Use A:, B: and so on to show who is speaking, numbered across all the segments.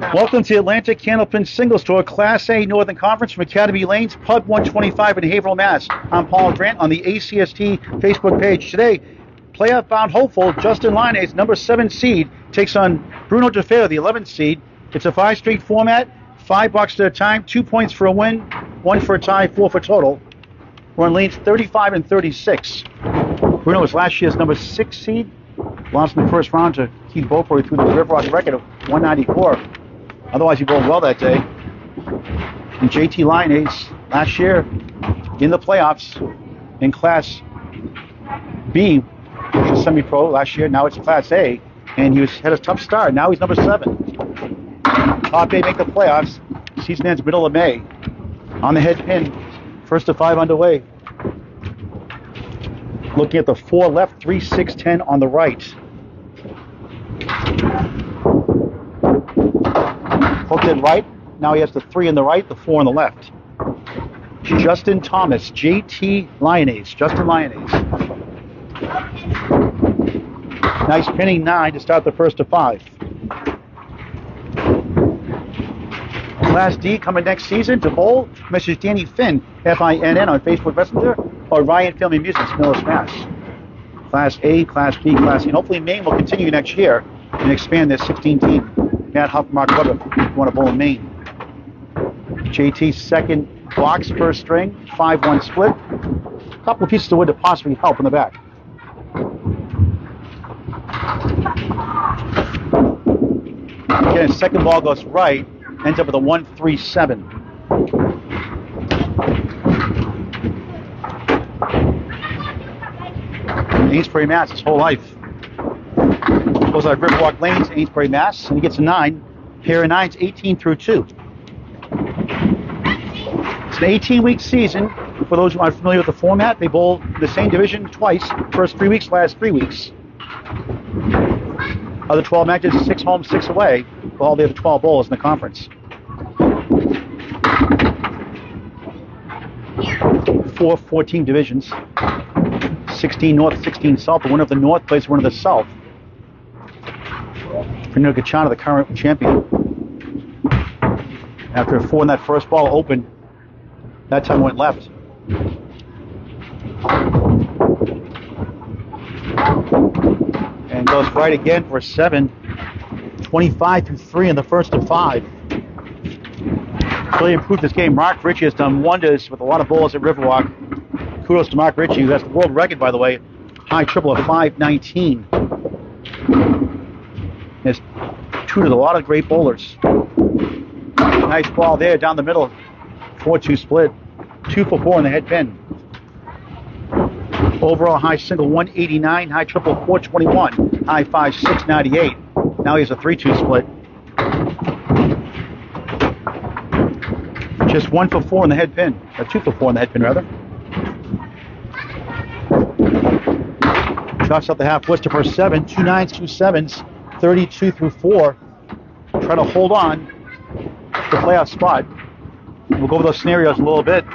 A: Welcome to Atlantic Candlepin Single Store, Class A Northern Conference from Academy Lanes, Pub 125 in Haverhill, Mass. I'm Paul Grant on the ACST Facebook page. Today, playoff-bound hopeful Justin Lyonnais, number 7 seed, takes on Bruno Defeo, the 11th seed. It's a 5-street format, $5 at a time, 2 points for a win, 1 for a tie, 4 for total. We're on lanes 35 and 36. Bruno was last year's number 6 seed. Lost in the first round to Keith Beaufort through the River Rock record of 194. Otherwise, he bowled well that day. And JT Lyonnais, last year in the playoffs in Class B, he's semi-pro last year. Now it's Class A, and he had a tough start. Now he's number 7. Top 8 make the playoffs. Season ends middle of May. On the head pin, first to 5 underway. Looking at the 4 left, 3, 6, 10 on the right. Hooked in right. Now he has the 3 on the right, the 4 on the left. Justin Thomas, JT Lyonnais. Justin Lyonnais. Nice pinning 9 to start the first to 5. Class D coming next season to bowl. Message Danny Finn, Finn on Facebook Messenger, or Ryan Family Music, Millis, Mass. Class A, Class B, Class C. And hopefully Maine will continue next year and expand their 16-team. Matt Huff, Mark Weber, if you want to bowl in Maine. JT's second box, first string, 5-1 split. A couple of pieces of wood to possibly help in the back. Again, his second ball goes right, ends up with a 1-3-7. Amesbury, Mass, his whole life. Goes out Riverwalk Lanes, Amesbury, Mass, and he gets a 9. Pair of 9s, 18 through 2. It's an 18-week season. For those who aren't familiar with the format, they bowl the same division twice. First 3 weeks, last 3 weeks. Other 12 matches, 6 home, 6 away. For all the other 12 bowlers in the conference. 4 14 divisions. 16 North, 16 South. The winner of the North plays the winner of the South. Bruno Gachana, the current champion. After a 4 in that first ball open, that time went left. And goes right again for a 7. 25 through 3 in the first to 5. Really improved this game. Mark Ritchie has done wonders with a lot of bowlers at Riverwalk. Kudos to Mark Ritchie, who has the world record, by the way. High triple of 519. Has tutored a lot of great bowlers. Nice ball there down the middle. 4-2 split. 2 for 4 in the head pin. Overall high single 189, high triple 421, high 5 698. Now he has a 3-2 split. Just 1 for 4 in the head pin. 2 for 4 in the head pin, rather. Drops out the half Worcester for 7. 2 9s, 2 7s, 32 through 4. Try to hold on to the playoff spot. We'll go over those scenarios a little bit.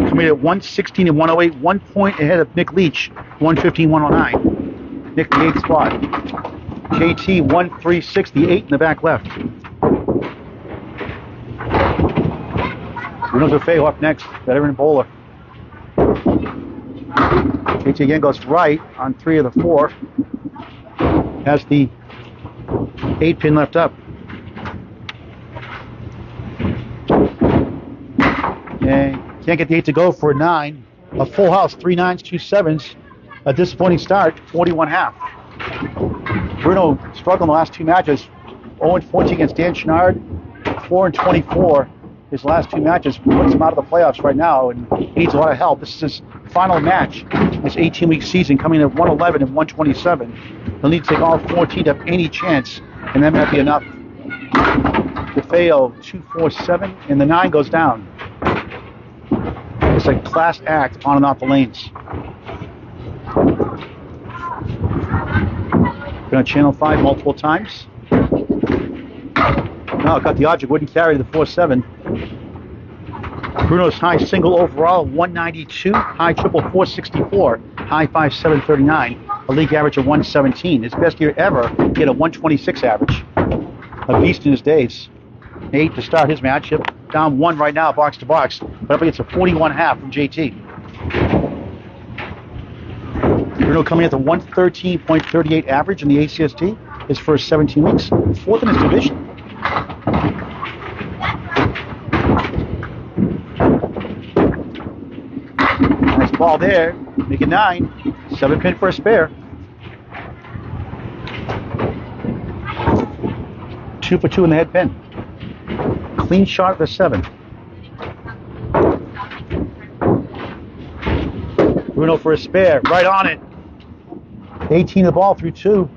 A: Coming at 116 and 108, 1 point ahead of Nick Leach, 115, 109. Nick, the 8th spot. JT, 136, the 8 in the back left. Bruno Defeo up next, veteran bowler. JT again goes right on 3 of the 4. Has the 8 pin left up. And can't get the 8 to go for a 9. A full house, 3 9s, 2 7s. A disappointing start, 41.5. Bruno struggled in the last 2 matches. 0-14 against Dan Chenard, 4-24. His last 2 matches puts him out of the playoffs right now, and he needs a lot of help. This is his final match, this 18-week season, coming in at 111 and 127. He'll need to take all 14 to have any chance, and that might be enough. Defeo, 2-4-7, and the 9 goes down. It's a class act on and off the lanes. Been on Channel 5 multiple times. No, got the object, wouldn't carry the 4-7. Bruno's high single overall, 192. High triple, 464. High 5, 739. a league average of 117. His best year ever, he had a 126 average. A beast in his days. 8 to start his matchup. Down 1 right now, box to box. But up against a 41.5 from JT. Bruno coming at the 113.38 average in the ACST. His first 17 weeks. 4th in his division. Nice ball there. Make it 9. 7 pin for a spare. 2 for 2 in the head pin. Clean shot of the 7. Bruno for a spare. Right on it. 18 the ball through 2.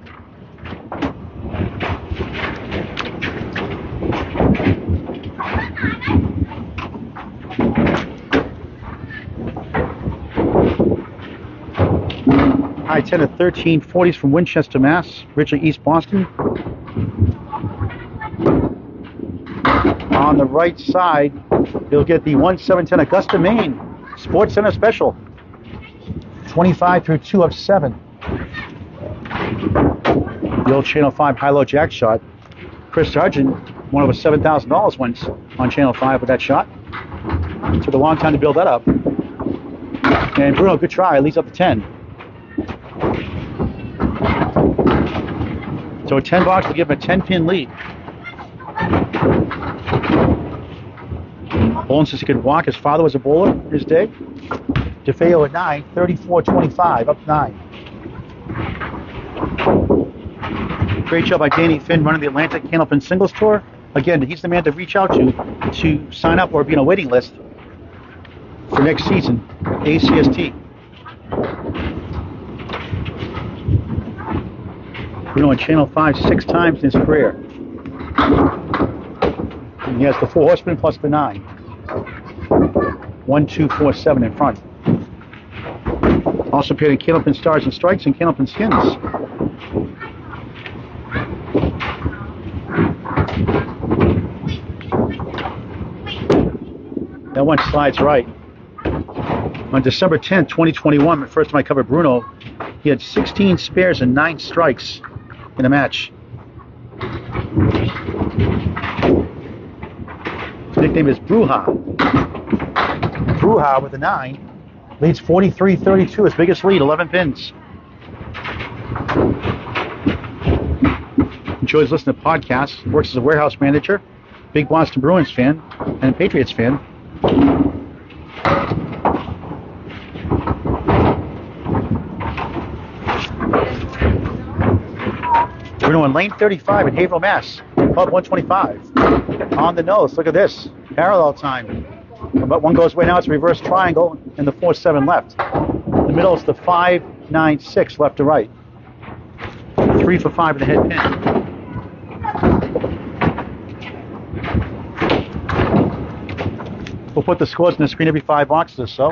A: High 10 at 1340s from Winchester, Mass. Richard, East Boston. On the right side, you'll get the 1710 Augusta, Maine Sports Center Special. 25 through 2 of 7. The old Channel 5 high-low jack shot. Chris Sargent won over $7,000 once on Channel 5 with that shot. Took a long time to build that up. And Bruno, good try, leads up to 10. So a 10 box will give him a 10-pin lead. Bolin says he could walk. His father was a bowler in his day. Defeo at 9, 34-25, up 9. Great job by Danny Finn running the Atlantic Candlepin Singles Tour. Again, he's the man to reach out to sign up or be on a waiting list for next season, ACST. Bruno on Channel 5 6 times in his career. And he has the 4 horsemen plus the 9. 1, 2, 4, 7 in front. Also appeared in Candlepin Stars and Strikes and Candlepin Skins. That one slides right. On December 10th, 2021, the first time I covered Bruno, he had 16 spares and 9 strikes in a match. His nickname is Bruja. Bruja with a 9 leads 43-32, his biggest lead, 11 pins. Enjoys listening to podcasts, works as a warehouse manager, big Boston Bruins fan, and a Patriots fan. Bruno in lane 35 in Haverhill, Mass. Pub 125. On the nose, look at this. Parallel time. But one goes away now, it's a reverse triangle, and the 4-7 left. The middle is the 5-9-6 left to right. 3 for 5 in the head pin. We'll put the scores on the screen every 5 boxes or so.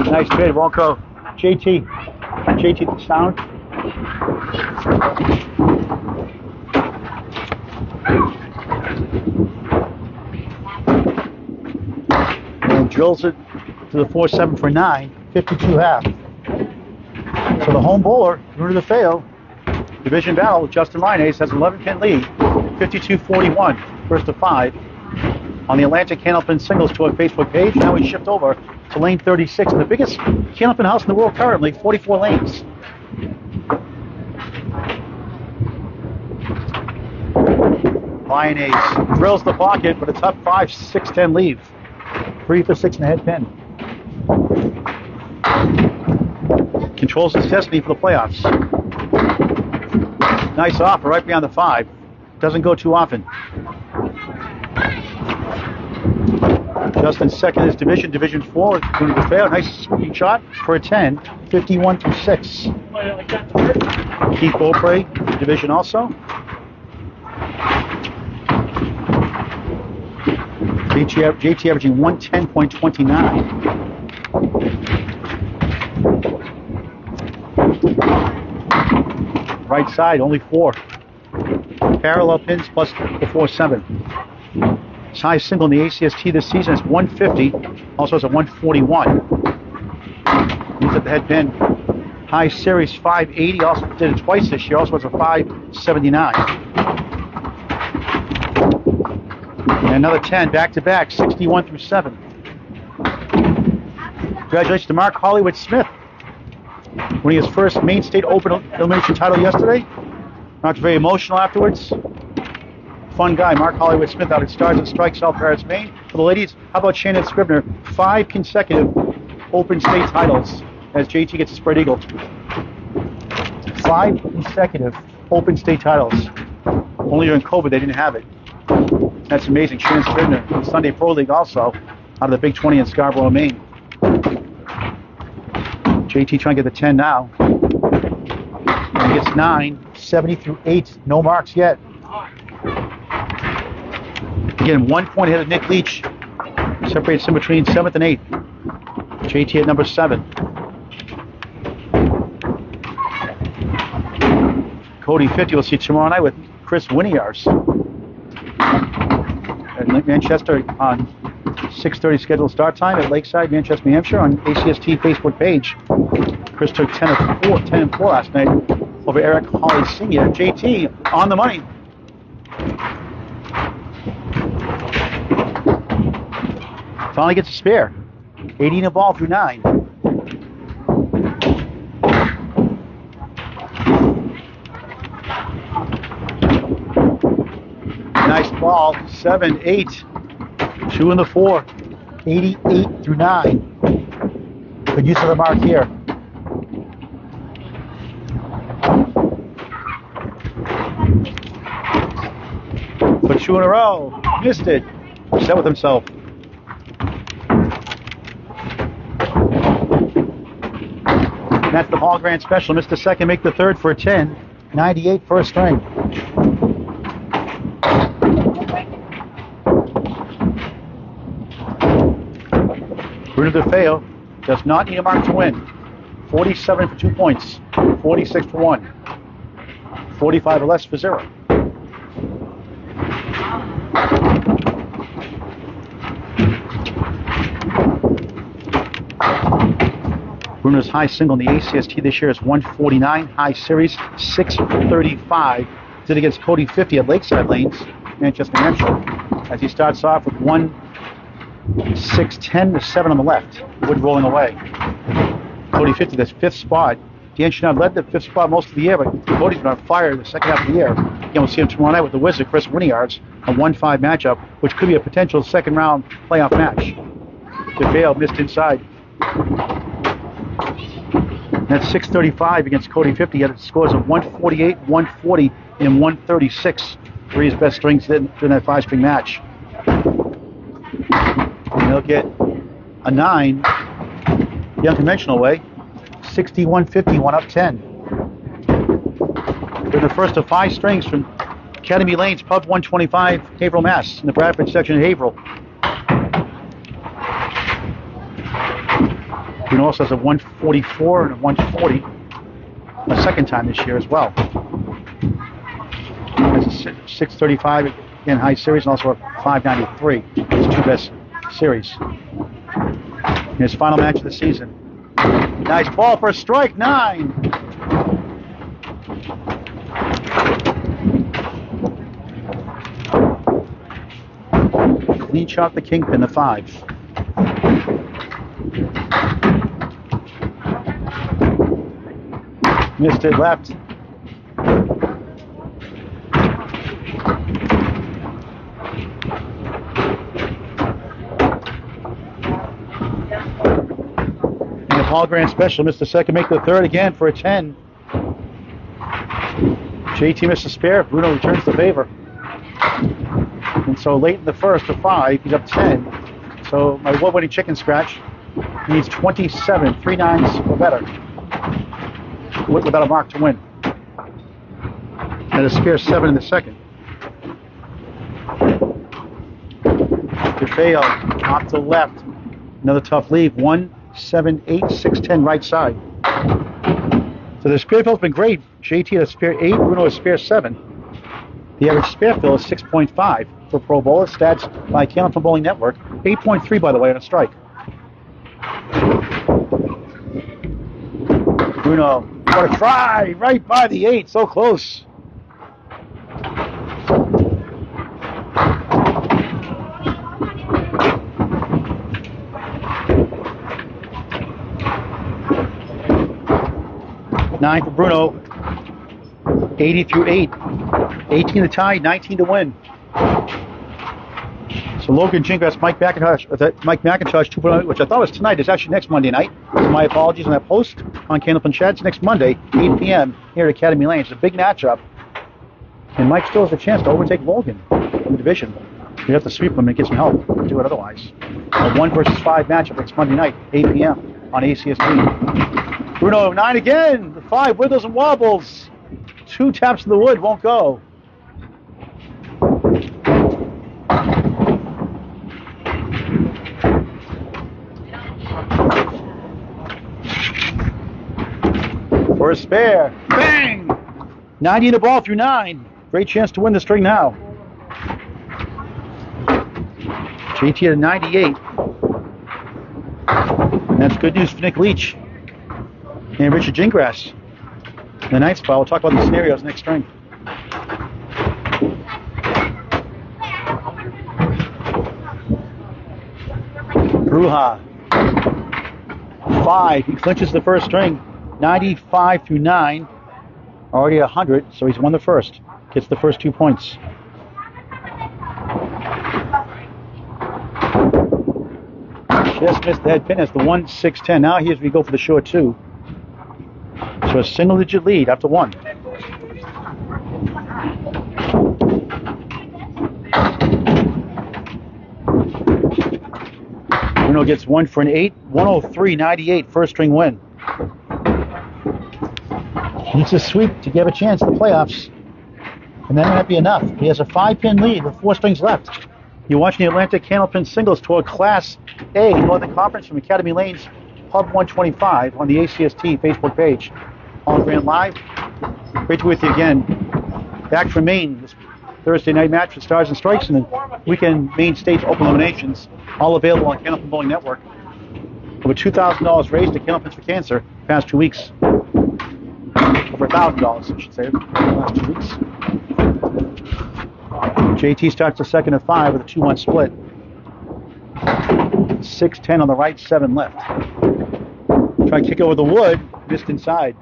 A: Nice bid, Ronco. JT the sound. And drills it to the 4-7 for 9, 52.5. So the home bowler, Bruno Defeo, division battle, Justin Lyonnais has an 11-pin lead, 52-41, first to 5. On the Atlantic Candlepin Singles Tour Facebook page, now we shift over to lane 36, and the biggest Candlepin house in the world currently, 44 lanes. Lyonnais drills the pocket, but a tough 5-6-10 leave. 3 for 6 in the head pin. Controls his destiny for the playoffs. Nice offer right beyond the 5. Doesn't go too often. Justin second in his division, Division 4. Bruno Defeo, nice sweeping shot for a 10, 51-6. Keith Beaupre, division also. JT averaging 110.29. Right side, only 4. Parallel pins plus the 4-7. His high single in the ACST this season is 150. Also has a 141. He's at the head pin. High series 580. Also did it twice this year. Also has a 579. And another 10 back-to-back, 61 through 7. Congratulations to Mark Hollywood-Smith, winning his first Maine State Open elimination title yesterday. Not very emotional afterwards. Fun guy, Mark Hollywood-Smith, out at Stars and Strikes, South Paris, Maine. For the ladies, how about Shannon Scribner? 5 consecutive Open State titles as JT gets a spread eagle. 5 consecutive Open State titles. Only during COVID they didn't have it. That's amazing. Shannon Scribner in the Sunday Pro League also, out of the Big 20 in Scarborough, Maine. JT trying to get the 10 now. And he gets 9, 70 through 8. No marks yet. Again, 1 point ahead of Nick Leach. Separates him between 7th and 8th. JT at number 7. Cody 50 we'll see tomorrow night with Chris Winiars at Manchester on 6:30 scheduled start time at Lakeside, Manchester, New Hampshire on ACST Facebook page. Chris took 10 and 4 last night over Eric Hawley Sr. JT on the money. Finally gets a spare. 18 a ball through 9. Nice ball. 7, 8. 2 in the 4. 88 through 9. Good use of the mark here. For 2 in a row. Missed it. Upset with himself. That's the Hall Grand Special. Missed the second, make the third for a 10. 98 first string. Bruno Defeo does not need a mark to win. 47 for 2 points. 46 for 1. 45 or less for 0. Bruno's high single in the ACST this year is 149. High series 635. Did against Cody 50 at Lakeside Lanes, Manchester, New Hampshire. As he starts off with 1-6-10 to 7 on the left. Wood rolling away. Cody 50, that's 5th spot. Dan Chenard led the 5th spot most of the year, but Cody's been on fire the second half of the year. Again, we'll see him tomorrow night with the Wizard, Chris Winiards, a 1-5 matchup, which could be a potential second round playoff match. Defeo missed inside. That's 635 against Cody 50. He had scores of 148, 140, and 136. 3 his best strings during that 5-string match. And he'll get a 9 the unconventional way. 61-51 up 10. They're the first of 5 strings from Academy Lanes, Pub 125, Haverhill, Mass. In the Bradford section of Haverhill. Bruno also has a 144 and a 140 a second time this year as well. That's a 635 again high series and also a 593. His 2 best series. In his final match of the season. Nice ball for a strike, 9. Clean shot the kingpin, the 5. Missed it left. And the Hall Grand Special missed the second, make the third again for a 10. JT missed a spare. Bruno returns the favor. And so late in the first to 5, he's up 10. So my award-winning chicken scratch needs 27, 3 nines or better. Without a mark to win. And a spare 7 in the second. Defeo off to the left. Another tough leave. 1, 7, 8, 6, 10 right side. So the spare fill's been great. JT had a spare 8, Bruno a spare 7. The average spare fill is 6.5. for Pro Bowler. Stats by Candlepin Bowling Network. 8.3, by the way, on a strike. Bruno, what a try! Right by the 8, so close. Nine for Bruno. 80 through 8. 18 to tie, 19 to win. So Logan Gingras, Mike McIntosh 2.0, which I thought was tonight, is actually next Monday night. So my apologies on that post on Candlepin Chats next Monday, 8 p.m. here at Academy Lane. It's a big matchup. And Mike still has a chance to overtake Logan in the division. You have to sweep him and get some help to do it otherwise. A 1 versus 5 matchup next Monday night, 8 p.m. on ACST. Bruno, 9 again. The 5 wiggles and wobbles. 2 taps to the wood, won't go. For a spare. Bang! 90 in the ball through 9. Great chance to win the string now. JT at a 98. And that's good news for Nick Leach and Richard Gingras. In the 9th spot, we'll talk about the scenarios next string. Bruja. 5. He clinches the first string. 95 through 9. Already 100, so he's won the first. Gets the first 2 points. Just missed the head pin as the 1-6-10. Now here's we go for the short 2. So a single-digit lead after 1. Bruno gets 1 for an 8. 103.98, first string win. Needs a sweep to give a chance in the playoffs. And that might be enough. He has a 5-pin lead with 4 strings left. You're watching the Atlantic Candlepin Singles Tour Class A Northern Conference from Academy Lane's Pub 125 on the ACST Facebook page. Paul Grant Live. Great to be with you again. Back from Maine, this Thursday night match with Stars and Strikes and the weekend Maine States Open Eliminations. All available on Candlepin Bowling Network. Over $2,000 raised to Candlepins for Cancer the past 2 weeks. Over $1,000, I should say, the last 2 weeks. JT starts the second at 5 with a 2-1 split. 6-10 on the right, 7 left. Try to kick over the wood, missed inside.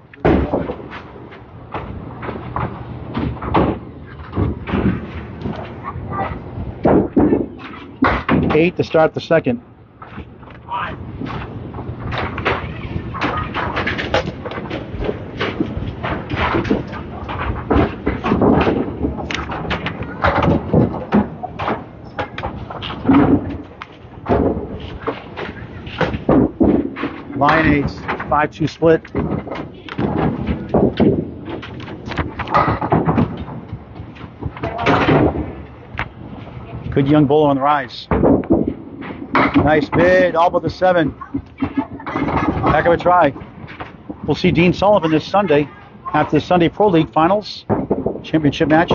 A: Eight to start the second. Lyonnais 5-2 split. Good young bowler on the rise. Nice bid, all but the 7. Heck of a try. We'll see Dean Sullivan this Sunday after the Sunday Pro League Finals championship match.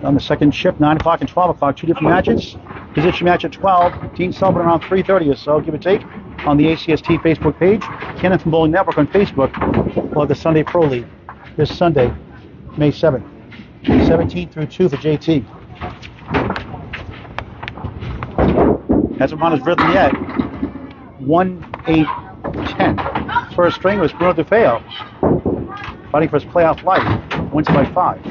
A: On the second shift, 9 o'clock and 12 o'clock, 2 different matches. Position match at 12. Dean Sullivan around 3:30 or so, give or take, on the ACST Facebook page. Candlepin Bowling Network on Facebook. We'll have the Sunday Pro League this Sunday, May 7th. 17 through 2 for JT. Hasn't found his rhythm yet. 1-8-10. First string was Bruno Defeo. Fighting for his playoff life. Wins by 5.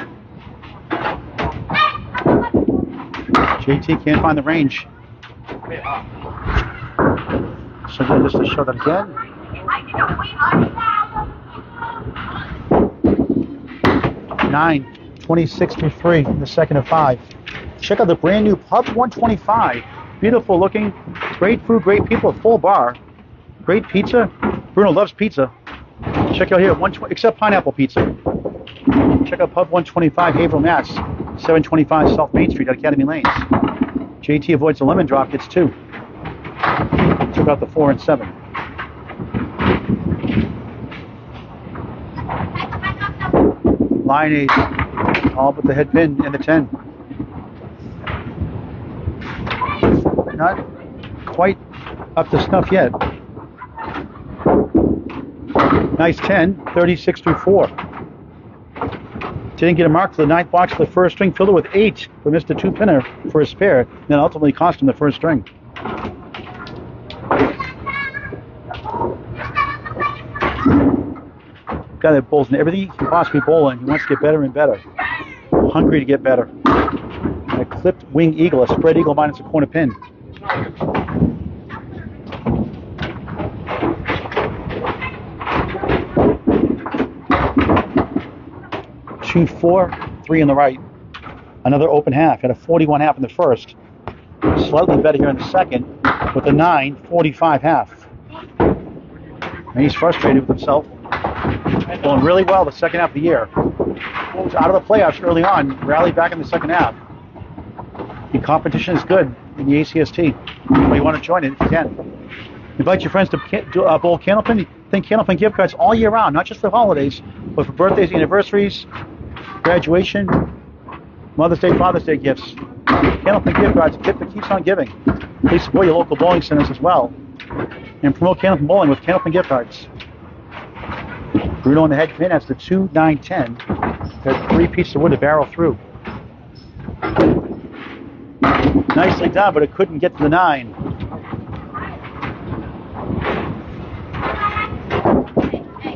A: JT can't find the range. So good just to show that again. 26 through 3 in the second of 5. Check out the brand new Pub 125. Beautiful looking, great food, great people, full bar, great pizza. Bruno loves pizza. Check out here, except pineapple pizza. Check out Pub 125, Haverhill, Mass. 725 South Main Street at Academy Lanes. JT avoids the lemon drop, gets 2. Took out the 4 and 7. Lyonnais, all but the head pin and the 10. not quite up to snuff yet. Nice 10, 36 through 4. Didn't get a mark for the ninth box for the first string. Filled it with 8, but missed a 2-pinner for his pair. And then ultimately cost him the first string. Guy that bowls in everything he can possibly bowl in. He wants to get better and better. Hungry to get better. A clipped wing eagle, a spread eagle minus a corner pin. 2-4, 3 in the right. Another open half. Had a 41 half in the first. Slightly better here in the second with a 9, 45 half. And he's frustrated with himself. Going really well the second half of the year. Was out of the playoffs early on. Rallied back in the second half. The competition is good in the ACST. But you want to join it if you can. Invite your friends to bowl Candlepin. Think Candlepin gift cards all year round, not just for holidays, but for birthdays, anniversaries, graduation, Mother's Day, Father's Day gifts. Candlepin gift cards, a gift that keeps on giving. Please support your local bowling centers as well. And promote Candlepin bowling with Candlepin gift cards. Bruno on the head pin, that's the 2, 9, 10. Got 3 pieces of wood to barrel through. Nicely done, but it couldn't get to the 9.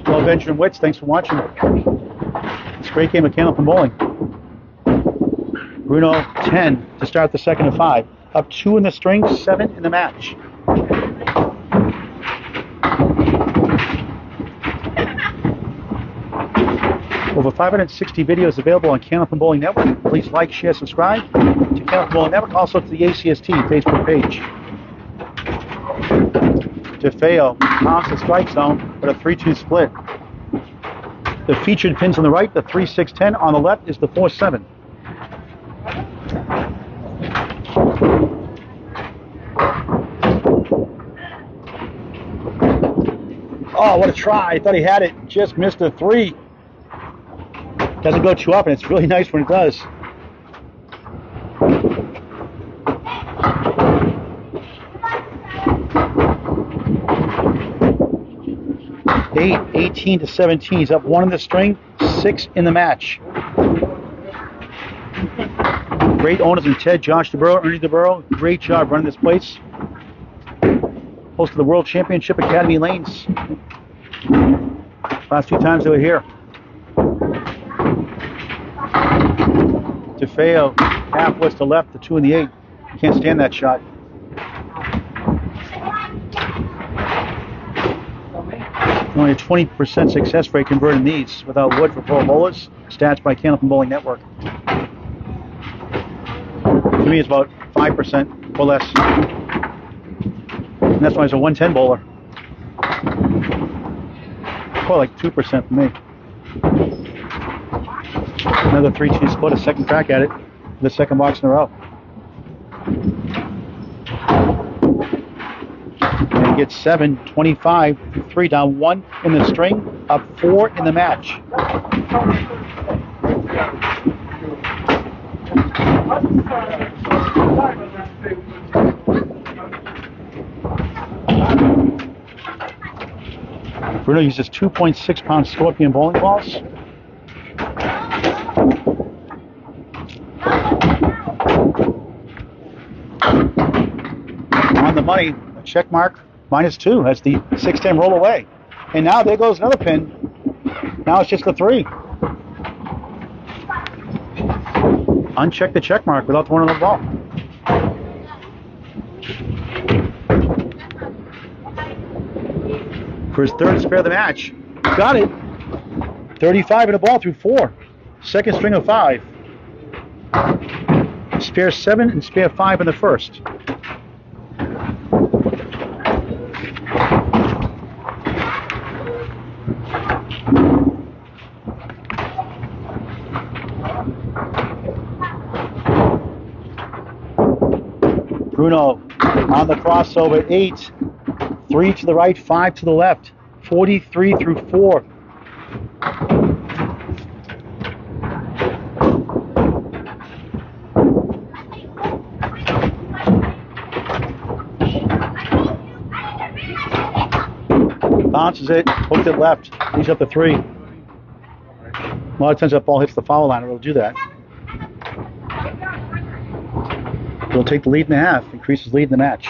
A: Well, Benjamin Witz, thanks for watching. It's a great game of Candlepin bowling. Bruno 10 to start the second of 5. Up 2 in the string, 7 in the match. Over 560 videos available on Candlepin Bowling Network. Please like, share, subscribe to Candlepin Bowling Network, also to the ACST Facebook page. Defeo pounds the strike zone with a 3-2 split. The featured pins on the right, the 3, 6, 10. On the left is the 4, 7. Oh, what a try. I thought he had it. Just missed a 3. Doesn't go too often. It's really nice when it does. Eight, 18 to 17. He's up 1 in the string, 6 in the match. Great owners in Ted, Josh DeBurrow, Ernie DeBurrow. Great job running this place. Host of the World Championship Academy Lanes. Last 2 times they were here. Defeo, half west to left, the 2 and the 8. Can't stand that shot. Only a 20% success rate converting these without wood for pro bowlers. Stats by Candlepin Bowling Network. To me, it's about 5% or less. And that's why he's a 110 bowler. Probably like 2% for me. Another 3-2 split, a second crack at it. The second box in a row. And he gets 7, 25, 3 down 1 in the string, up 4 in the match. Bruno uses 2.6-pound Scorpion bowling balls. On the money, a check mark, -2 as the 6-10 roll away. And now there goes another pin. Now it's just the 3. Uncheck the check mark without the 1 on the ball. For his third spare of the match. Got it. 35 in a ball through 4. Second string of 5. Spare 7 and spare 5 in the first. Bruno on the crossover, 8, 3 to the right, 5 to the left, 43 through 4. bounces it, hooked it left, leaves up to 3. A lot of times that ball hits the foul line, it'll do that. It'll take the lead in the half, increases lead in the match.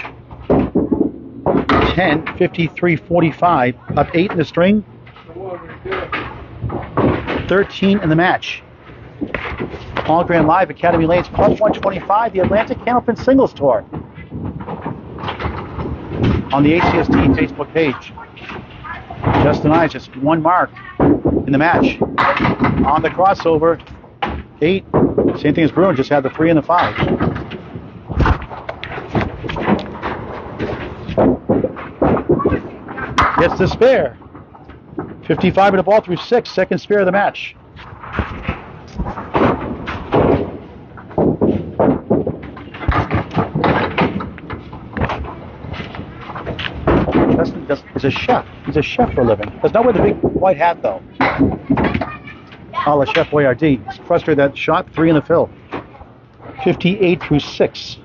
A: 10, 53-45, up 8 in the string, 13 in the match. Paul Grant Live, Academy Lanes, Pub 125, the Atlantic Candlepin Singles Tour. On the ACST Facebook page. Justin Ives just 1 mark in the match. On the crossover, 8. Same thing as Bruno, just had the 3 and the 5. Gets the spare. 55 in the ball through 6, second spare of the match. Justin is a chef. He's a chef for a living. Does not wear the big white hat though. A la Chef Boyardee. He's frustrated that shot, 3 in the fill. 58 through 6.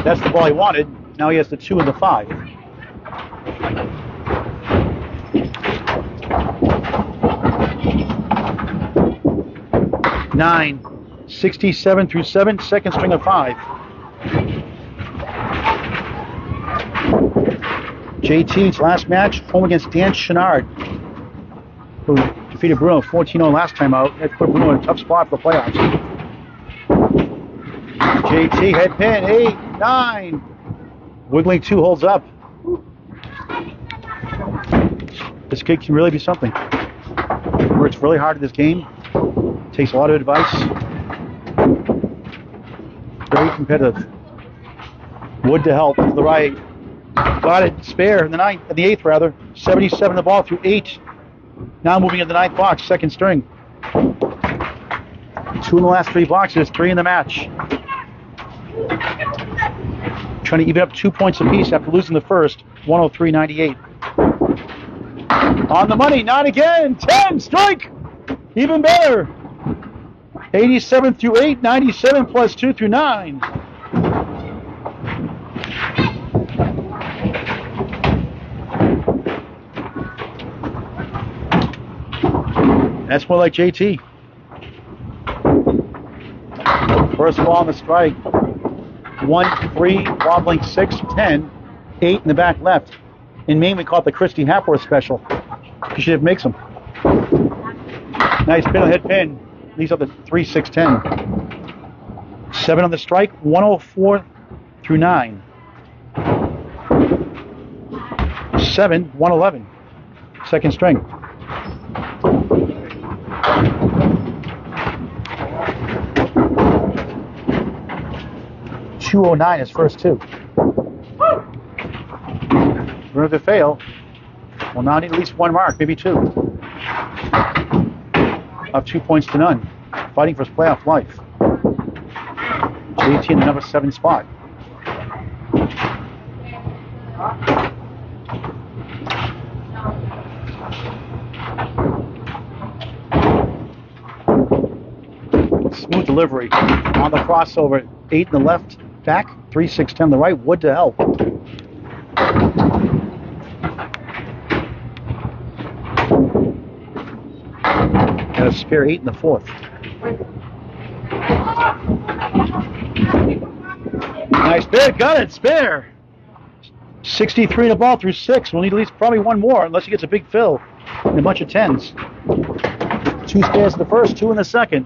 A: That's the ball he wanted. Now he has the 2 and the 5. Nine, 67 through 7, second string of 5. JT's last match, home against Dan Chenard, who defeated Bruno 14-0 last time out. That put Bruno in a tough spot for the playoffs. JT head pin, 8, 9. Wiggling 2 holds up. This kid can really be something. Works really hard at this game. Takes a lot of advice. Very competitive. Wood to help to the right. Got it. Spare in the 8th rather. 77 the ball through 8. Now moving in the 9th box, second string. 2 in the last 3 boxes, 3 in the match. Trying to even up 2 points apiece after losing the first. 103-98. On the money, not again. 10, strike. Even better. 87 through 8, 97 plus 2 through 9. That's more like JT. First ball on the strike. 1, 3, wobbling 6, 10, 8 in the back left. In Maine, we call it the Christy Hapworth special. She should makes them. Nice pin on head pin. Leaves up to 3, 6, 10. 7 on the strike, 104 through 9. 7, 111. Second string. 209 is first 2. Bruno Defeo will now need at least 1 mark, maybe 2. Up 2 points to none. Fighting for his playoff life. JT in the number 7 spot. Smooth delivery on the crossover. 8 in the left back, 3, 6, 10 the right. Wood to help. Got a spare 8 in the 4th. Nice spare, got it, spare. 63 in the ball through 6. We'll need at least probably 1 more unless he gets a big fill and a bunch of 10s. 2 spares in the first, 2 in the second.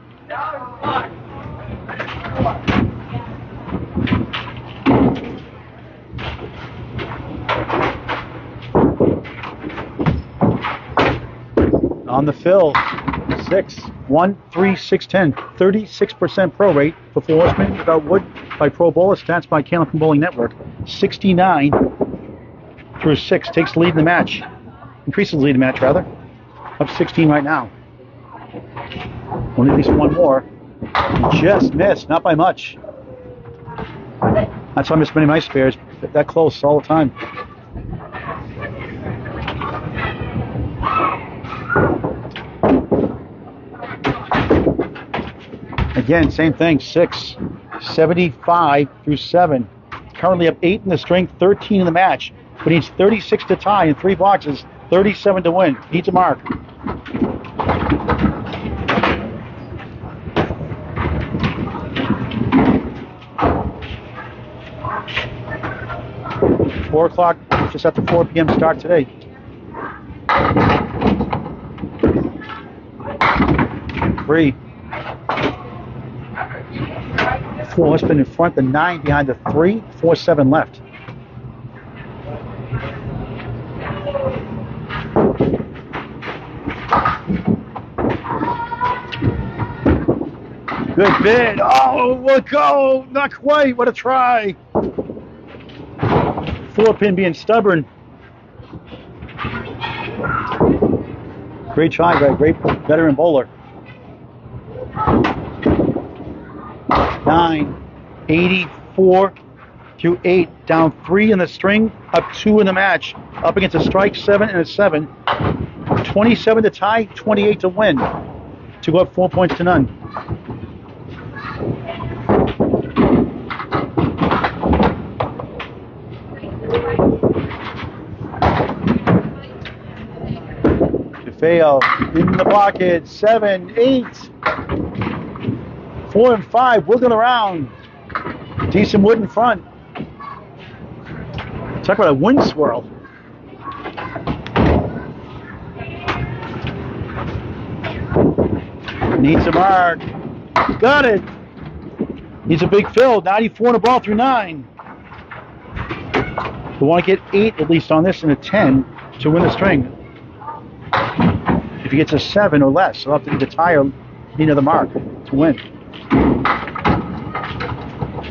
A: On the fill, 6, 1, 3, 6, 10. 36% pro rate for 4 horsemen without wood by Pro Bowler, stats by Candlepin Bowling Network. 69 through 6, takes the lead in the match. Increases the lead in the match, rather. Up 16 right now. We'll need at least 1 more. Just missed, not by much. That's why I'm spending my spares. That close all the time. Again, same thing. 6, 75 through 7. currently up 8 in the string, 13 in the match, but needs 36 to tie in 3 boxes, 37 to win. Needs a mark. Four o'clock, just after 4 p.m. start today. Three. 4 has been in front, the 9 behind the 3, 4-7 left. Good bid. Oh, what go? Not quite. What a try. 4-pin being stubborn. Great try by a great veteran bowler. 9, 84 through 8. Down 3 in the string, up 2 in the match. Up against a strike 7 and a 7. 27 to tie, 28 to win. To go up 4 points to none. Defeo in the pocket, 7, 8, 4 and 5, wiggling around. Decent wood in front. Talk about a wind swirl. Needs a mark. Got it. Needs a big fill. 94 on the ball through 9. We want to get 8 at least on this and a 10 to win the string. If he gets a 7 or less, he'll have to do the tie or need another mark to win.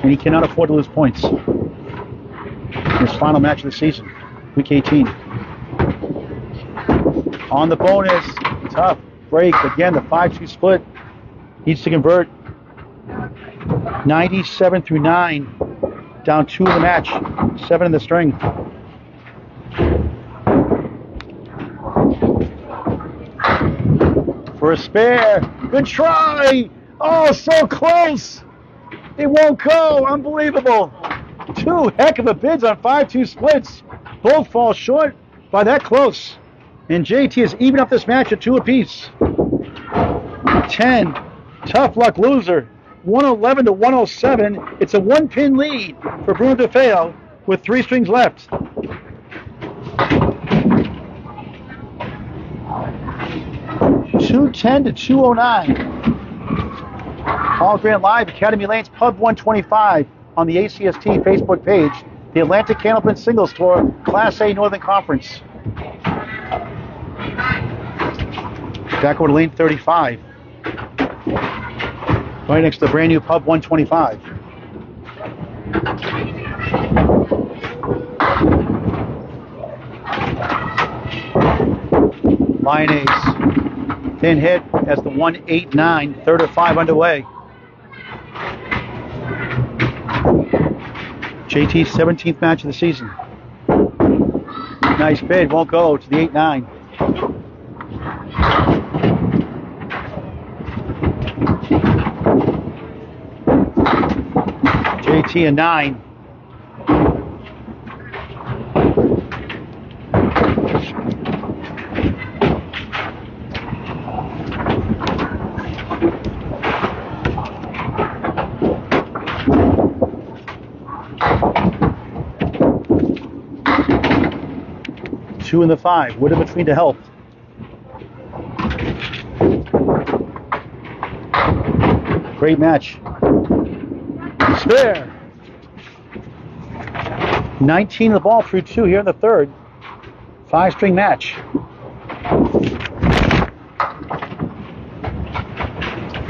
A: And he cannot afford to lose points in his final match of the season, week 18. On the bonus, tough break. Again, the 5-2 split. Needs to convert. 97 through 9. Down 2 in the match, 7 in the string. For a spare. Good try. Oh, so close. It won't go. Unbelievable. 2 heck of a bids on 5-2 splits. Both fall short by that close. And JT has evened up this match at 2 apiece. 10. Tough luck loser. 111 to 107. It's a 1-pin lead for Bruno Defeo with 3 strings left. $210 to $209. Paul Grant Live, Academy Lanes, Pub 125 on the ACST Facebook page. The Atlantic Candlepin Singles Tour, Class A Northern Conference. Back over to lane 35. Right next to the brand new Pub 125. Lyonnais, thin hit as the 1-8-9, third of 5 underway. JT's 17th match of the season. Nice bid, won't go to the 8-9. JT a 9. Two in the 5. Wood in between to help. Great match. Spare. 19 the ball through 2 here in the third. 5-string match.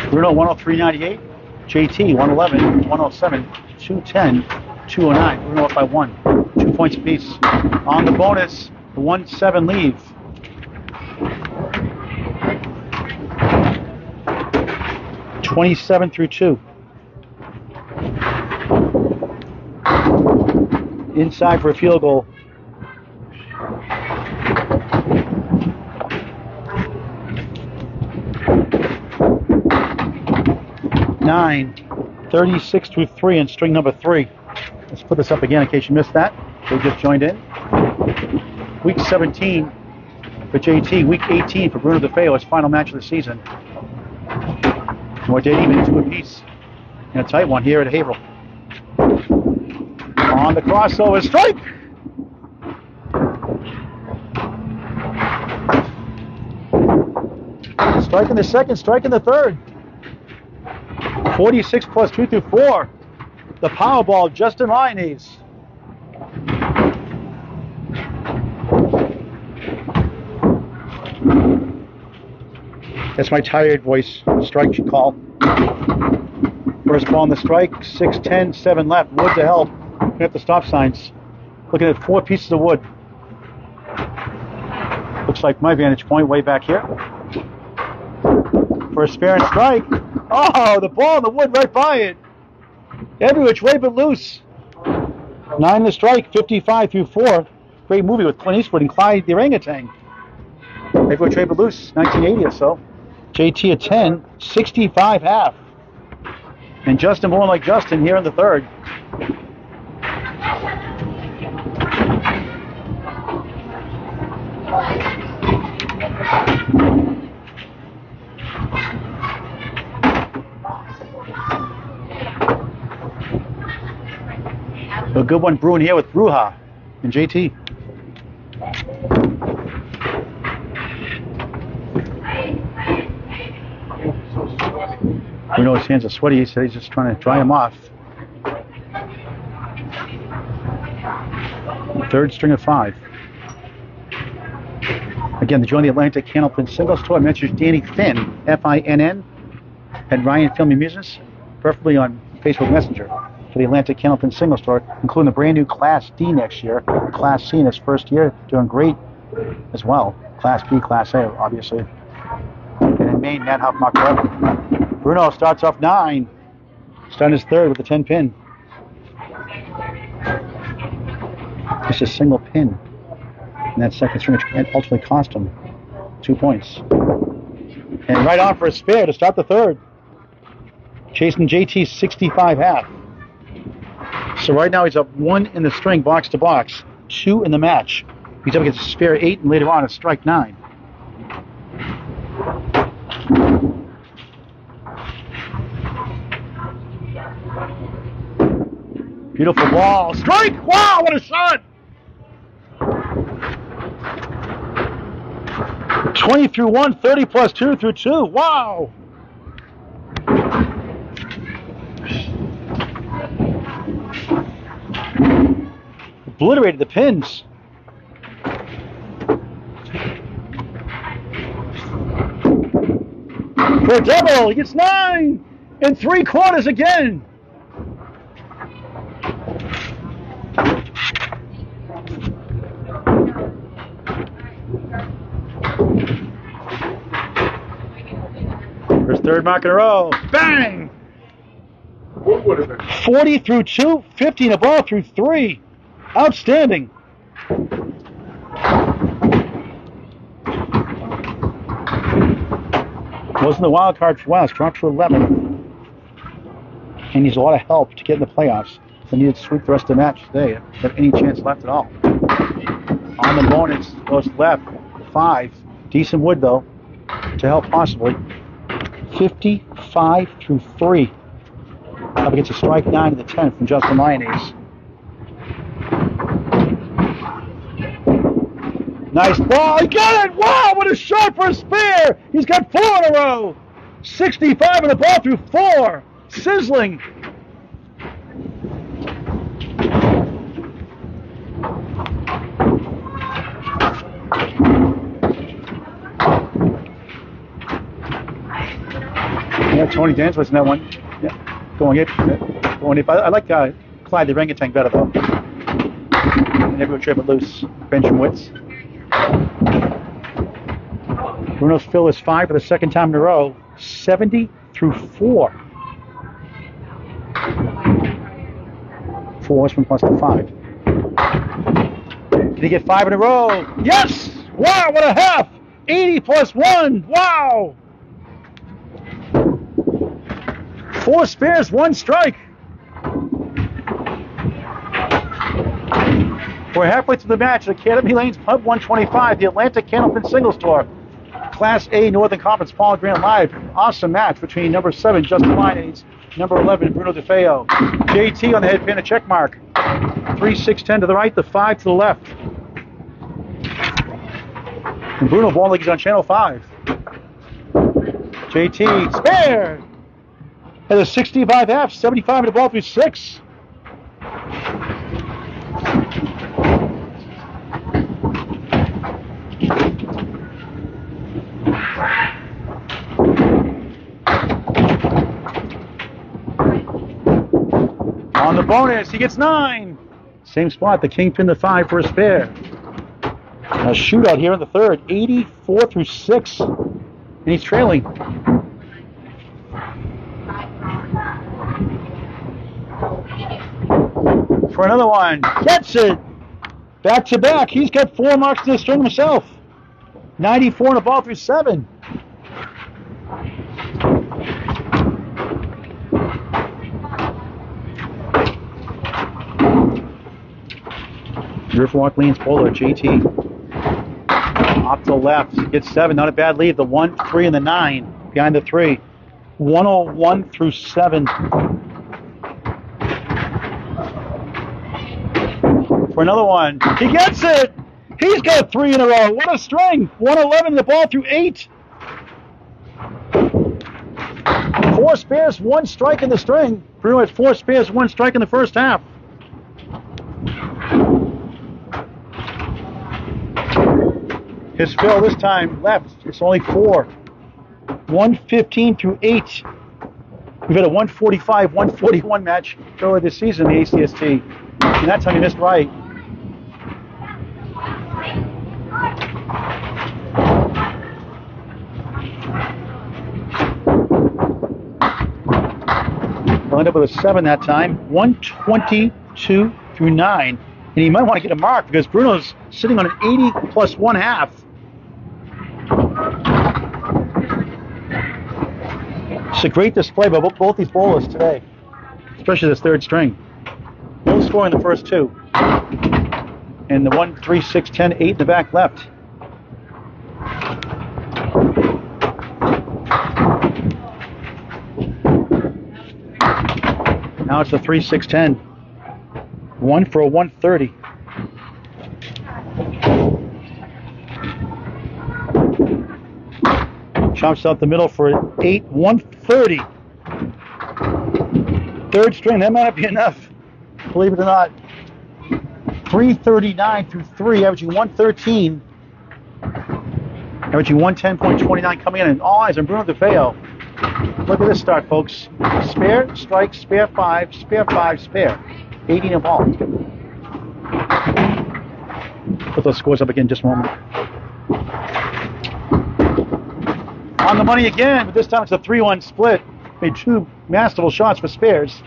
A: Bruno 103.98. JT 111, 107, 210, 209. Bruno up by 1. 2 points apiece. On the bonus, the 1-7 leave. $27 through 2. Inside for a field goal. $9, 36 through 3 and string number 3. Let's put this up again in case you missed that. They just joined in. Week 17 for JT. Week 18 for Bruno Defeo. His final match of the season. More dead even, 2 apiece. And a tight one here at Haverhill. On the crossover, strike! Strike in the second, strike in the third. 46 plus 2 through 4. The Powerball, Justin Lyonnais. That's my tired voice. Strike should call. First ball on the strike. 6-10, 7 left. Wood to help. Looking at the stop signs. Looking at 4 pieces of wood. Looks like my vantage point way back here. First fair and strike. Oh, the ball in the wood right by it. Every which way but loose. 9 the strike, 55 through 4. Great movie with Clint Eastwood and Clyde the Orangutan. Every which way but loose, 1980 or so. JT at 10, 65 half. And Justin more like Justin here in the third. A good one brewing here with Bruja and JT. Bruno's hands are sweaty. He said he's just trying to dry them off. Third string of 5. Again, to join the Atlantic Candlepin Singles Tour, message Danny Finn, Finn, at Ryan Film Amusements, preferably on Facebook Messenger, for the Atlantic Candlepin Singles Tour, including the brand new Class D next year. Class C in its first year, doing great as well. Class B, Class A, obviously. And in Maine, Matt Huffmark forever. Bruno starts off 9, starting his third with a 10 pin. Just a single pin in that second string, which ultimately cost him 2 points. And right on for a spare to start the third. Chasing JT's 65 half. So right now he's up 1 in the string, box to box, 2 in the match. He's up against a spare 8 and later on a strike 9. Beautiful ball. Strike! Wow, what a shot! 20 through 1, 30 plus 2 through 2. Wow! Obliterated the pins. For a double, he gets 9 and 3/4 again. First third mark in a row. Bang! 40 through 2, 50 in a ball through 3. Outstanding. Wasn't the wild card for West. Dropped to 11. And needs a lot of help to get in the playoffs. They need to sweep the rest of the match today if they have any chance left at all. On the bonus, goes left, 5. Decent wood, though, to help possibly. 55 through 3. Up against a strike 9 in the 10th from Justin Lyonnais. Nice ball. He got it. Wow, what a shot for a spare. He's got 4 in a row. 65 in the ball through 4. Sizzling. Yeah, Tony Dance was in that one. Yeah, going it. I like Clyde the Orangutan better, though. Never would trip it loose. Benjamin Witz. Bruno's fill is 5 for the second time in a row. 70 through 4. 4 from plus to 5. Did he get 5 in a row? Yes! Wow, what a half! 80 plus 1. Wow! 4 spares, 1 strike. We're halfway through the match at Academy Lanes Pub 125, the Atlantic Candlepin Single Store. Class A Northern Conference, Paul Grant live. Awesome match between number 7, Justin Lyonnais, number 11, Bruno Defeo. JT on the head pin, a check mark. 3-6-10 to the right, the 5 to the left. And Bruno ball league is on channel 5. JT, spare! Has a 65 half, 75 to the ball through 6. On the bonus, he gets 9. Same spot, the kingpin, the 5 for a spare. A shootout here in the third, 84 through 6. And he's trailing. For another one, gets it. Back to back, he's got 4 marks to the string himself. 94 and a ball through 7. Riverwalk leans Polar, JT. Off to the left, gets 7, not a bad lead. The 1, 3, and the 9 behind the 3. 101 through 7. For another one, he gets it! He's got 3 in a row. What a string! 111 the ball through 8. 4 spares, 1 strike in the string. Bruno has 4 spares, 1 strike in the first half. His fill this time left. It's only 4. 115 through 8. We've had a 145, 141 match earlier this season in the ACST. And that time he missed right. We'll end up with a 7 that time. 122 through 9. And he might want to get a mark because Bruno's sitting on an 80 plus 1 half. It's a great display by both these bowlers today, especially this third string. No score in the first 2. And the 1, 3, 6, 10, 8 in the back left. Now it's a 3, 6, 10. 1 for a 130. Chops out the middle for 8, 130. Third string, that might not be enough. Believe it or not. 339 through 3, averaging 113. Averaging 110.29 coming in. And all eyes on Bruno Defeo. Look at this start, folks. Spare, strike, spare 5, spare 5, spare. 18 of all. Put those scores up again in just a moment. On the money again, but this time it's a 3-1 split. Made 2 masterful shots for spares.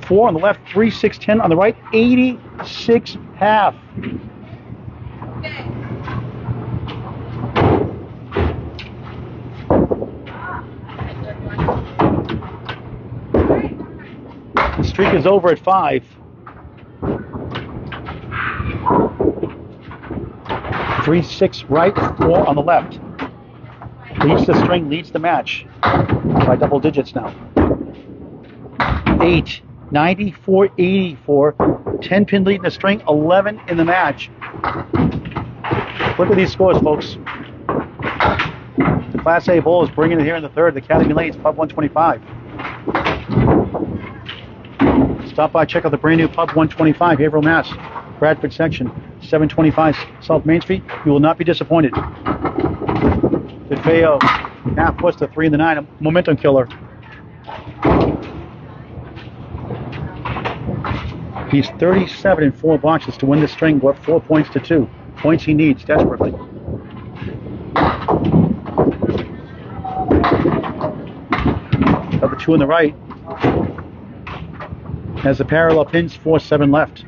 A: 4 on the left, 3, 6, 10 on the right, 86 half. The streak is over at 5. 3, 6 right, 4 on the left. Leads the string, leads the match by double digits now. 8, 94, 84, 10 pin lead in the string, 11 in the match. Look at these scores, folks. The Class A Bowl is bringing it here in the third. The Academy Lanes Pub 125. Stop by, check out the brand new Pub 125, Haverhill, Mass. Bradford section, 725 South Main Street. You will not be disappointed. Defeo, half puts the 3 and the 9, a momentum killer. He's 37 in 4 boxes to win the string, go up 4 points to 2. Points he needs desperately. Number 2 on the right has the parallel pins, 4, 7 left.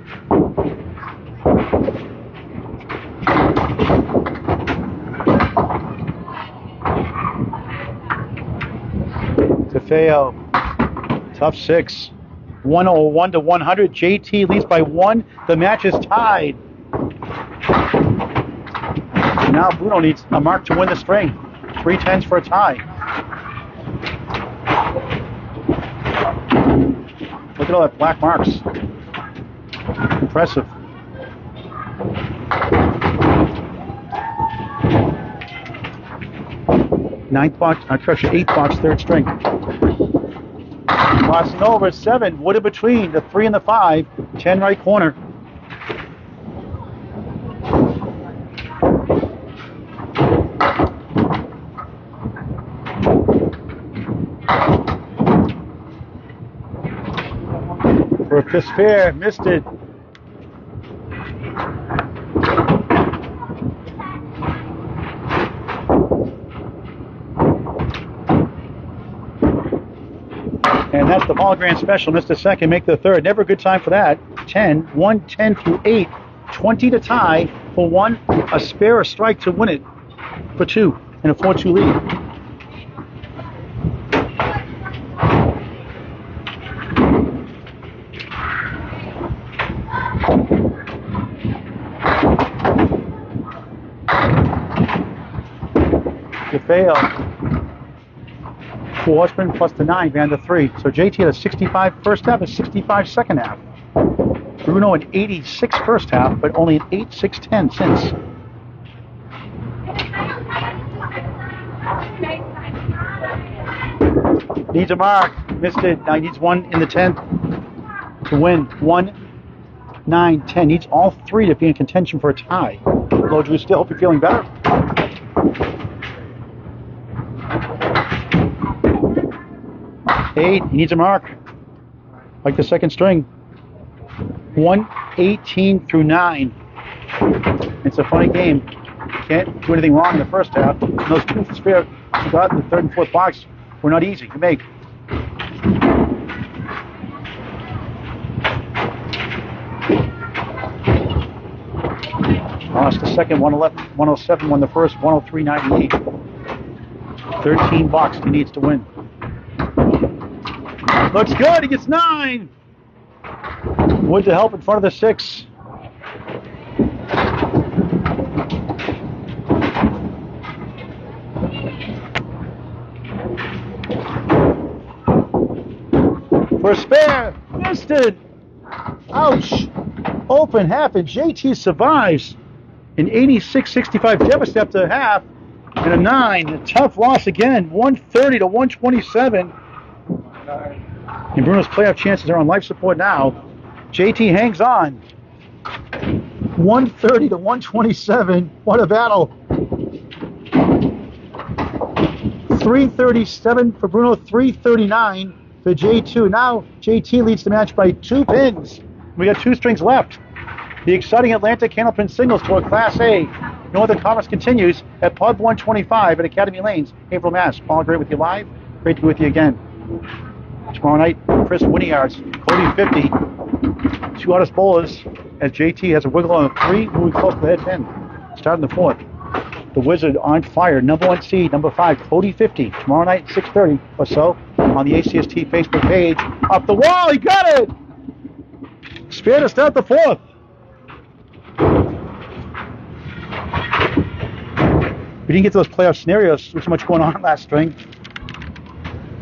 A: Defeo, tough 6. 101 to 100. JT leads by 1. The match is tied. Now Bruno needs a mark to win the string. 3 10s for a tie. Look at all that black marks. Impressive. Eighth box, third string. Crossing over, 7. Wood in between, the 3 and the 5. 10 right corner. For Chris Fair, missed it. And that's the Paul Grant special. Missed the second, make the third. Never a good time for that. 10, 1, 10 through 8. 20 to tie for 1. A spare, a strike to win it for 2. And a 4-2 lead. Defeo. 4 horsemen plus the 9, Van the 3. So JT had a 65 first half, a 65 second half. Bruno an 86 first half, but only an 8-6-10 since. Needs a mark, missed it. Now he needs 1 in the 10th to win. 1, 9, 10. Needs all 3 to be in contention for a tie. Low Drew still, hope you're feeling better. He needs a mark, like the second string. 1, 18 through 9. It's a funny game. Can't do anything wrong in the first half. And those 2 spare you got in the 3rd and 4th box were not easy to make. Lost the second, 111, 107, won the first, 103.98. 13 box he needs to win. Looks good, he gets 9. Wood to help in front of the 6. For a spare, missed it. Ouch. Open half, and JT survives. An 86-65 deficit after half, and a 9. A tough loss again, 130 to 127. And Bruno's playoff chances are on life support now. JT hangs on. 130 to 127. What a battle. 337 for Bruno, 339 for J2. Now JT leads the match by 2 pins. We got 2 strings left. The exciting Atlantic Candlepin Singles Tour Class A Northern Conference continues at Pub 125 at Academy Lanes, Haverhill, Mass. Paul, great with you live. Great to be with you again. Tomorrow night, Chris Winiards, Cody 50, 2 hottest bowlers, as JT has a wiggle on a 3, moving close to the head pin. Starting the 4th. The Wizard on fire, number 1 seed, number 5, Cody 50. Tomorrow night, 6:30 or so, on the ACST Facebook page. Up the wall, he got it! Spare to start the 4th. We didn't get to those playoff scenarios. There's so much going on last string.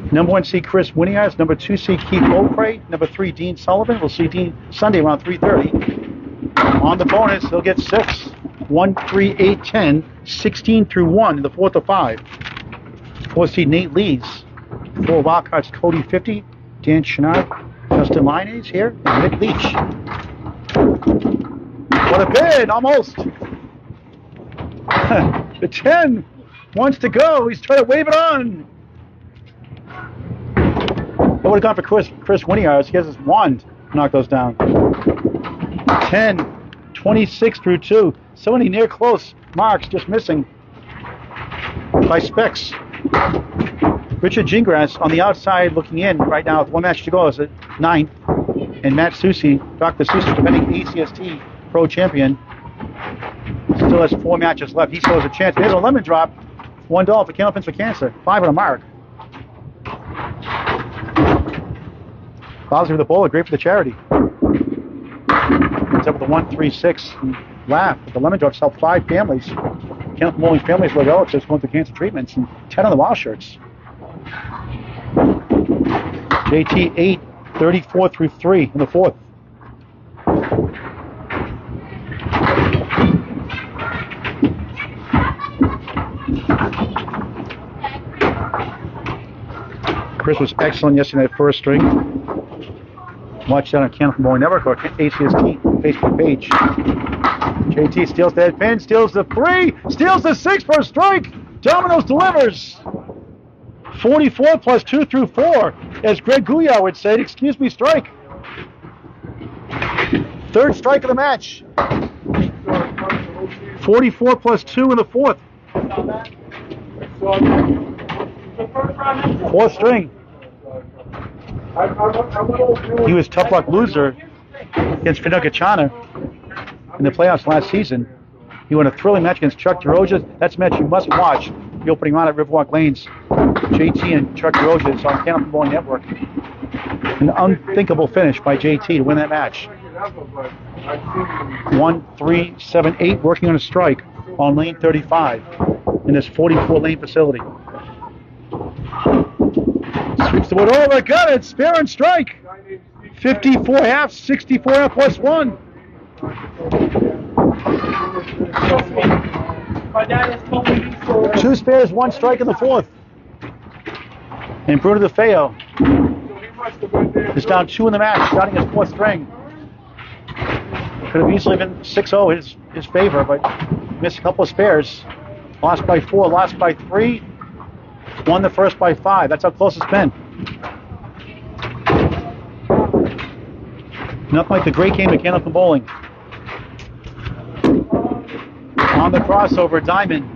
A: Number 1 seed Chris Winiards, number 2 seed Keith Beaupre, number 3 Dean Sullivan. We'll see Dean Sunday around 3:30. On the bonus, he'll get 6. 1, 3, 8, 10, 16 through 1 in the 4th of 5. 4 seed Nate Leeds. 4 wildcards Cody 50, Dan Chenard, Justin Lyonnais here, and Nick Leach. What a bid, almost. The 10 wants to go. He's trying to wave it on. I would have gone for Chris Winiards. He has his wand to knock those down. 10, 26 through 2. So many near close marks, just missing by specks. Richard Gingras on the outside looking in right now with 1 match to go is at 9th. And Matt Susi, Dr. Susi, defending ACST Pro Champion, still has 4 matches left. He still has a chance. There's a lemon drop. $1 for Candlepins for Cancer. 5 on a mark. Lousy for the bowler, great for the charity. Ends up with a 136 laugh. The lemon drops help 5 families. Candlepin Bowling families with relatives going through cancer treatments and 10 on the wild shirts. JT 8, 34 through 3 in the 4th. Chris was excellent yesterday at first string. Watch that on Candlepin Bowling Network or ACST Facebook page. JT steals the head pin, steals the 3, steals the 6 for a strike. Domino's delivers. 44 plus 2 through 4, as Greg Gouillard would say. Excuse me, strike. 3rd strike of the match. 44 plus 2 in the 4th. 4th string. He was tough luck loser against Finocchiana in the playoffs last season. He won a thrilling match against Chuck DeRosa. That's a match you must watch. The opening round at Riverwalk Lanes. JT and Chuck DeRosa is on Candlepin Bowling Network. An unthinkable finish by JT to win that match. 1, 3, 7, 8 working on a strike on lane 35 in this 44-lane facility. Sweeps the wood over, got it, spare and strike. 54 half, 64 half plus 1. Two spares, 1 strike in the 4th. And Bruno Defeo is down 2 in the match, starting his 4th string. Could have easily been 6-0 his favor, but missed a couple of spares. Lost by 4, lost by 3. Won the first by 5. That's how close it's been. Nothing like the great game of Candlepin Bowling. On the crossover, Diamond.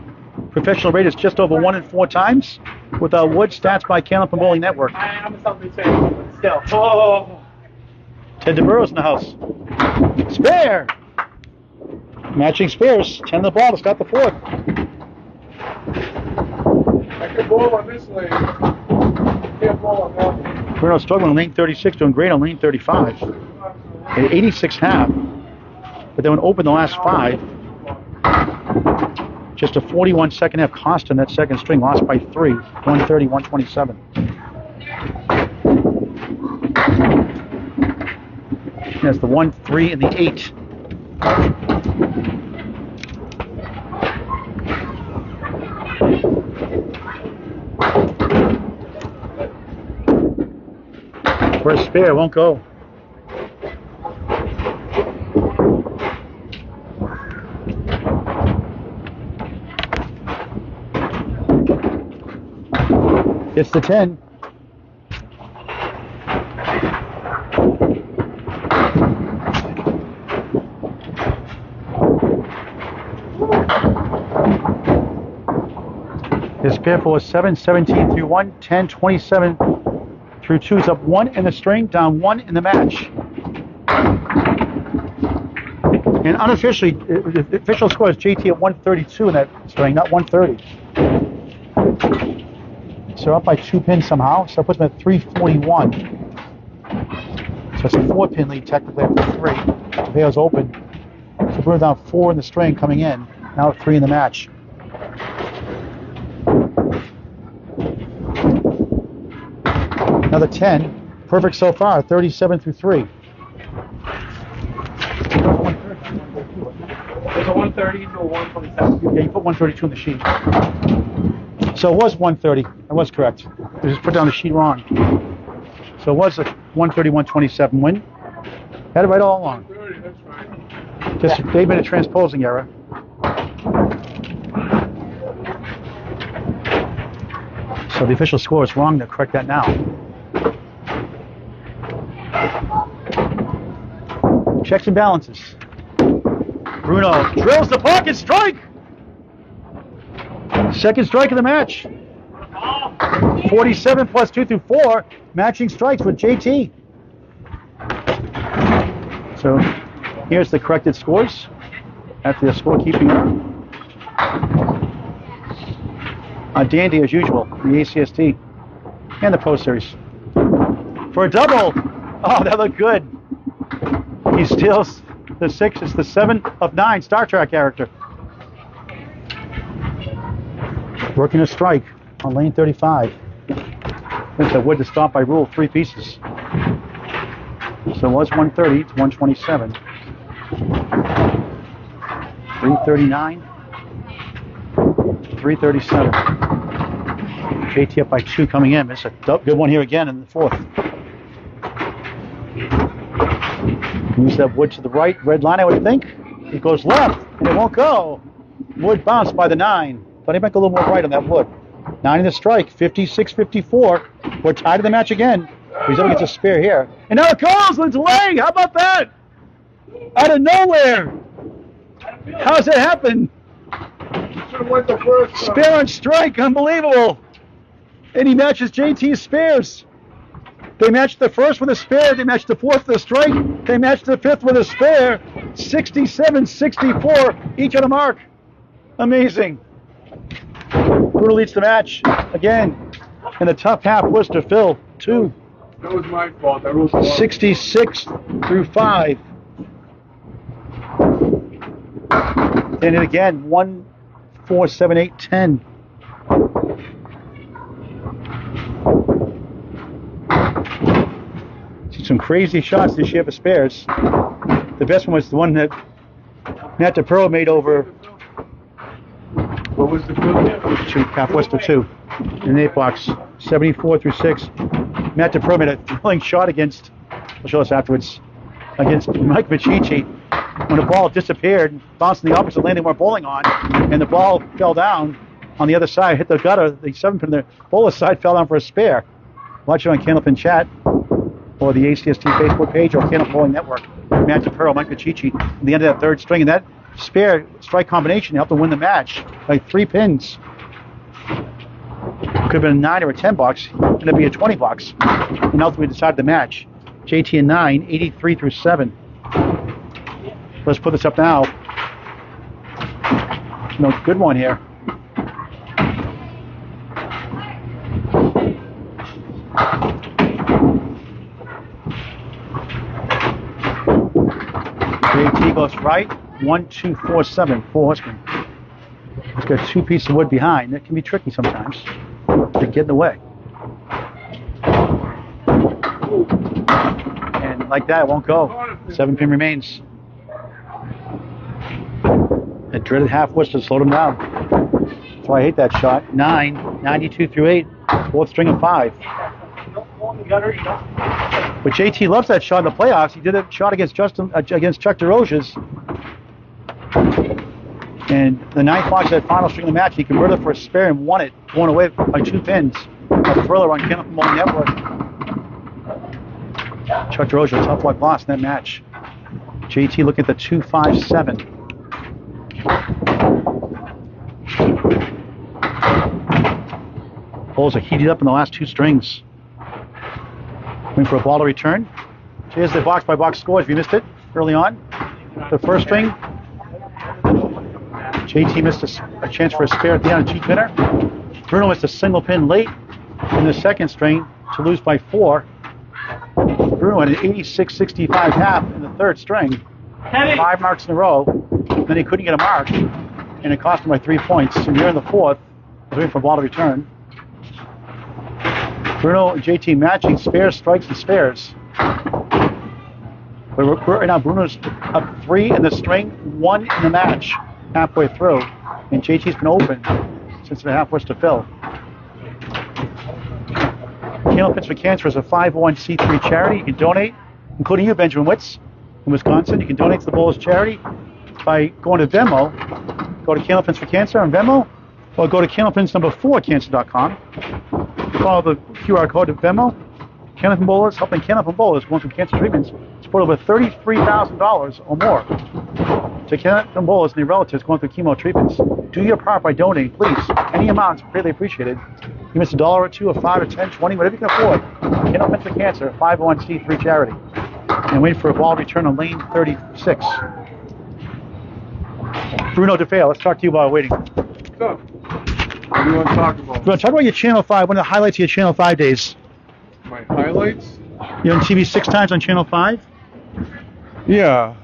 A: Professional rate is just over 1 in 4 times. With Wood stats by Candlepin Bowling Network.
B: I'm a Celtics fan, but still. Oh.
A: Ted DeBurro's in the house. Spare! Matching spares. 10 in the ball to start the 4th.
B: I can bowl on this lane. Can't bowl on that one.
A: Bruno struggling on lane 36, doing great on lane 35. At 86 half, but then when open the last 5, just a 41 second half cost in that 2nd string, lost by 3, 130, 127. That's the 1, 3, and the 8. First spare, won't go. It's the 10. His pair for 7, 17 through 1, 10, 27 through 2 is up 1 in the string, down 1 in the match. And unofficially, the official score is JT at 132 in that string, not 130. So up by 2 pins somehow, so that puts him at 341. So it's a 4-pin lead technically after 3. Defeo's open. So Bruno down 4 in the string coming in, now at 3 in the match. Another 10. Perfect so far, 37 through 3.
B: There's a 130 to a 127.
A: Yeah, you put 132 in the sheet. So it was 130. I was correct. I just put down the sheet wrong. So it was a 130, 127 win. Had it right all along.
B: That's right.
A: Just they've been a transposing error. So the official score is wrong. They'll correct that now. Checks and balances. Bruno drills the pocket strike. 2nd strike of the match. 47 plus 2 through 4. Matching strikes with JT. So here's the corrected scores after the scorekeeping error. Dandy as usual, the ACST and the Pro Series. For a double, Oh, that looked good. He steals the 6. It's the 7 of 9 Star Trek character. Working a strike on lane 35. It's a wood to stop by rule, 3 pieces. So it was 130 to 127. 339. 337. JT up by 2 coming in. It's a good one here again in the 4th. Use that wood to the right. Red line, I would think. It goes left, and it won't go. Wood bounced by the 9. But he might go a little more right on that wood. 9 in the strike. 56-54. We're tied in the match again. He's up against a spare here. And now it goes with delay. How about that? Out of nowhere. How's that happen?
B: Should have went the first.
A: Spare on strike. Unbelievable. And he matches JT's spares. They matched the first with a spare. They matched the 4th with a strike. They matched the 5th with a spare. 67-64. Each on a mark. Amazing. Bruno leads the match again. And the tough half was to fill 2.
B: That was my fault. I wrote the wrong.
A: 66 through 5. And it again, 1, 4, 7, 8, 10. See some crazy shots this year for spares. The best one was the one that Matt DePro made over.
B: What was the field?
A: 2, half west of 2. In the 8 box, 74 through 6. Matt DePro made a thrilling shot against, we'll show us afterwards, against Mike Michichi when the ball disappeared, bounced in the opposite lane they weren't bowling on, and the ball fell down on the other side, hit the gutter. The 7-pin, the bowler side fell down for a spare. Watch it on Candlepin Chat or the ACST Facebook page or Candlepin Bowling Network. Matt DePro, Mike Michichi, at the end of that 3rd string, and that spare strike combination helped them win the match by 3 pins. Could have been a 9 or a 10 bucks, and it'd be a 20 bucks. And ultimately decided the match. JT and 9, 83 through 7. Let's put this up now. No, good one here. JT goes right. 1, 2, 4, 7. 4 horsemen. It's got 2 pieces of wood behind. That can be tricky sometimes. To get in the way. And like that, it won't go. 7-pin remains. That dreaded half whistle slowed him down. That's why I hate that shot. 9, 92 through 8. 4th string of 5. But JT loves that shot in the playoffs. He did a shot against Chuck DeRoches. And the 9th box, that final string of the match, he converted it for a spare and won it, going away by 2 pins. A thriller on Candlepin Bowling Network. Chuck DeRoche, a tough luck loss in that match. JT looking at the 2, 5, 7. Bowls are heated up in the last 2 strings. Waiting for a ball to return. Here's the box by box scores if you missed it early on. The 1st string. JT missed a chance for a spare at the end of 2 pinner. Bruno missed a single pin late in the 2nd string to lose by 4. Bruno had an 86-65 half in the 3rd string. 5 marks in a row. Then he couldn't get a mark, and it cost him by 3 points. And here in the 4th, waiting for a ball to return. Bruno and JT matching spares, strikes, and spares. But right now, Bruno's up 3 in the string, 1 in the match, halfway through. And JT's been open since the half was to fill. Candlepin for Cancer is a 501c3 charity. You can donate, including you, Benjamin Witz, in Wisconsin. You can donate to the Bowlers charity by going to Venmo. Go to Candlepins for Cancer on Venmo, or go to candlepins4cancer.com. Follow the QR code to Venmo. Candlepin Bowlers, helping Candlepin Bowlers going through cancer treatments. Support over $33,000 or more to Candlepin Bowlers and their relatives going through chemo treatments. Do your part by donating, please. Any amounts, greatly appreciated. You miss $1 or $2 or $5 or $10, $20, whatever you can afford. Candlepin for Cancer, a 501c3 charity. And wait for a ball return on lane 36. Bruno Defeo, let's talk to you about waiting.
B: What's up? What do you want to talk about?
A: Bruno, talk about your Channel 5, one of the highlights of your Channel 5 days.
B: My highlights?
A: You're on TV 6 times on Channel 5?
B: Yeah.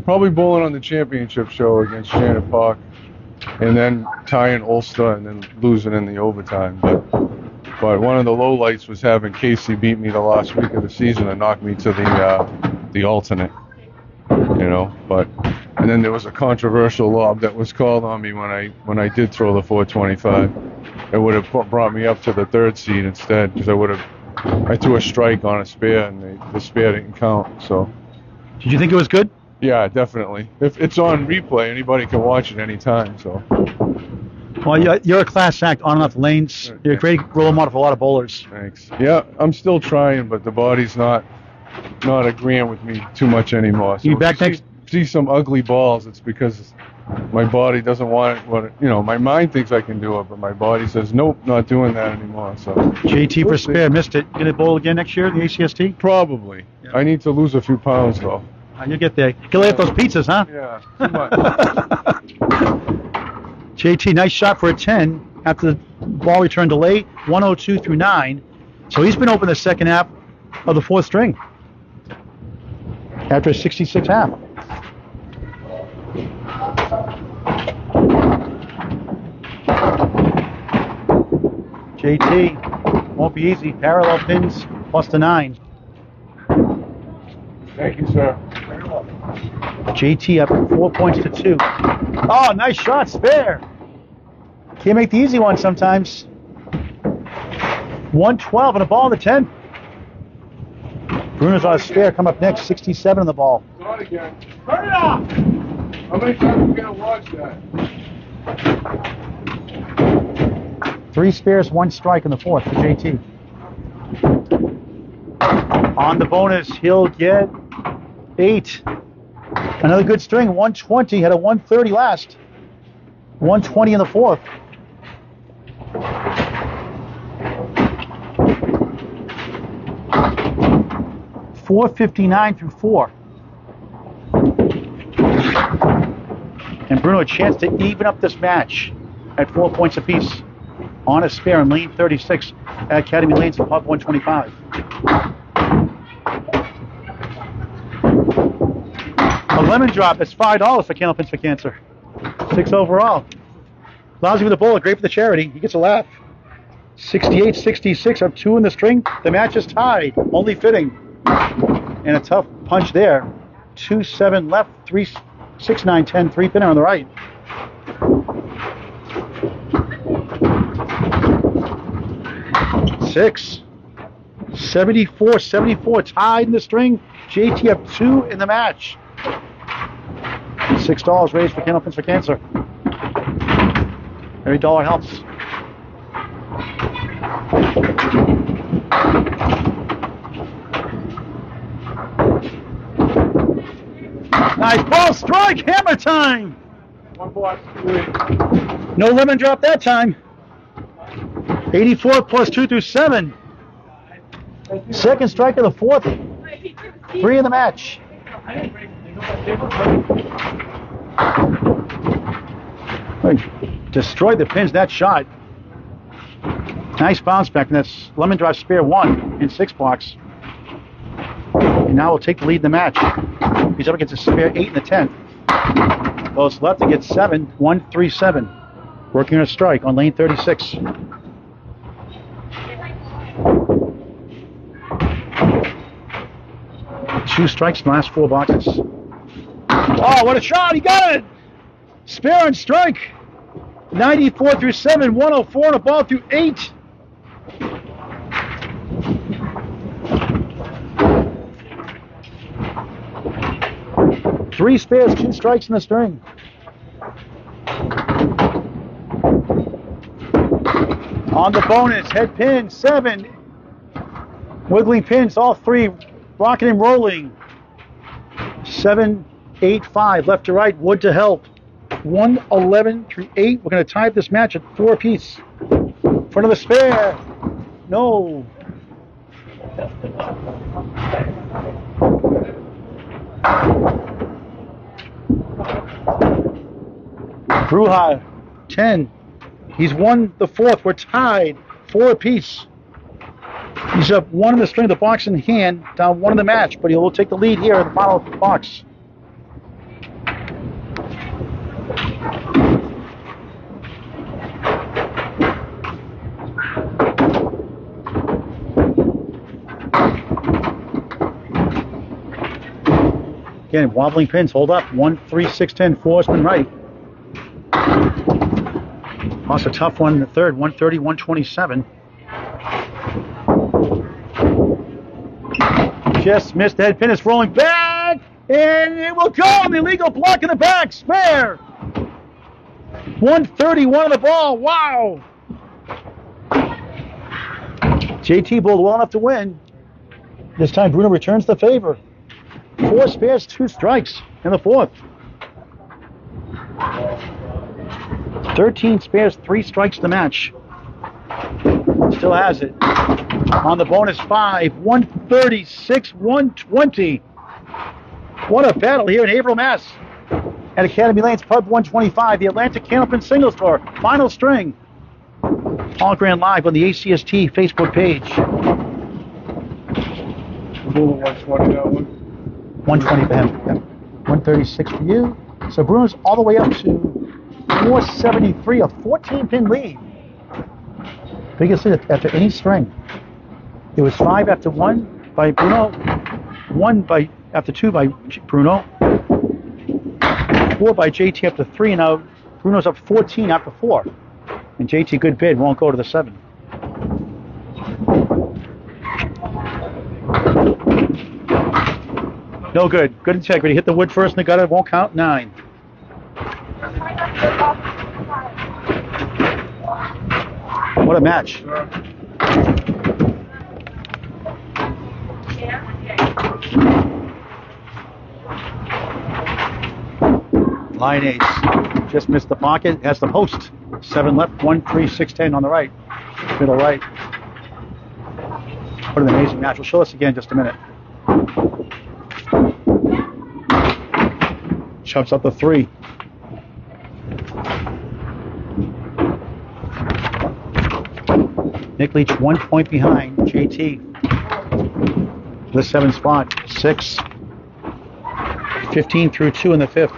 B: Probably bowling on the championship show against Janet Park, and then tying Ulster and then losing in the overtime. But one of the lowlights was having Casey beat me the last week of the season and knock me to the alternate. And then there was a controversial lob that was called on me when I did throw the 425. It would have brought me up to the 3rd seed instead, because I threw a strike on a spare and the spare didn't count. So.
A: Did you think it was good?
B: Yeah, definitely. If it's on replay, anybody can watch it anytime. So.
A: Well, you're a class act on and off the lanes. You're a great role model for a lot of bowlers.
B: Thanks. Yeah, I'm still trying, but the body's not agreeing with me too much anymore. So
A: you back next?
B: See some ugly balls, it's because my body doesn't want it. My mind thinks I can do it, but my body says nope, not doing that anymore. So.
A: JT for spare, missed it. Gonna bowl again next year, the ACST?
B: Probably. Yeah. I need to lose a few pounds though.
A: You'll get there. You'll eat those pizzas, huh?
B: Yeah, too much.
A: JT, nice shot for a 10 after the ball return delay, 102 through 9. So he's been open the second half of the 4th string after a 66 half. JT, won't be easy. Parallel pins plus the 9.
B: Thank you, sir.
A: JT up 4 points to 2. Oh, nice shot, spare. Can't make the easy one sometimes. 112 and a ball to 10. Bruno's on a spare, come up next, 67 on the ball.
B: Start again. Turn it off! How many times are we going to watch that?
A: 3 spares, 1 strike in the 4th for JT. On the bonus, he'll get 8. Another good string, 120, had a 130 last. 120 in the 4th. .459 through 4. And Bruno a chance to even up this match at 4 points apiece. On a spare in lane 36 at Academy Lanes in Pub 125. A lemon drop is $5 for Candlepin for Cancer. 6 overall. Lousy with the bowler, great for the charity. He gets a laugh. 68-66 up 2 in the string. The match is tied. Only fitting. And a tough punch there. 2-7 left, 6-9-10, 3 pinner on the right. Six. 74-74 tied in the string. JT up 2 in the match. $6 raised for Candlepin for Cancer. Every dollar helps. Nice ball strike, hammer time.
B: 1 ball, 2 in.
A: No lemon drop that time. 84 plus 2 through 7. Second strike of the 4th. 3 in the match. Destroyed the pins that shot. Nice bounce back, and that's lemon drop spare 1 in 6 blocks. And now we'll take the lead in the match. He's up against a spare 8 in the 10th. Goes left to get 7, 1-3-7. Working on a strike on lane 36. Two strikes in the last 4 boxes. Oh, what a shot! He got it! Spare and strike. 94 through 7, 104 and a ball through 8. Three spares, 2 strikes in the string. On the bonus, head pin, 7. Wiggling pins, all 3. Rocking and rolling. 7, 8, 5. Left to right, wood to help. 111 through 8. We're going to tie up this match at 4 apiece. Front of the spare. No. Bruja, 10. He's won the 4th. We're tied. 4 apiece. He's up one in the string of the box in hand, down one in the match, but he will take the lead here in the final box. Again, wobbling pins, hold up. 1, 3, 6, 10, 4 spin right. Lost a tough one in the third, 130, 127. Just missed the head pin. It's rolling back, and it will go on the illegal block in the back. Spare. 131 on the ball. Wow. JT bowled well enough to win. This time Bruno returns the favor. 4 spares, 2 strikes in the fourth. 13 spares, 3 strikes to match. Still has it. On the bonus 5, 136, 120. What a battle here in Haverhill, Mass. At Academy Lanes, Pub 125, the Atlantic Candlepin Single Store. Final string. All Grand Live on the ACST Facebook page.
B: Bruno 120 that one.
A: 120 for him. Yep. 136 for you. So Bruno's all the way up to 473, a 14-pin lead. Biggest lead after any string. It was 5 after 1 by Bruno, 1 by after 2 by Bruno, 4 by JT after 3, and now Bruno's up 14 after 4. And JT, good bid, won't go to the 7. No good. Good integrity. Hit the wood first in the gutter. Won't count. 9. What a match. Lyonnais just missed the pocket. Has the post. 7 left. 1, 3, 6, 10 on the right. Middle right. What an amazing match. We'll show this again in just a minute. Shoves up the 3. Nick Leach 1 point behind JT. The 7 spot. 6. 15 through 2 in the 5th.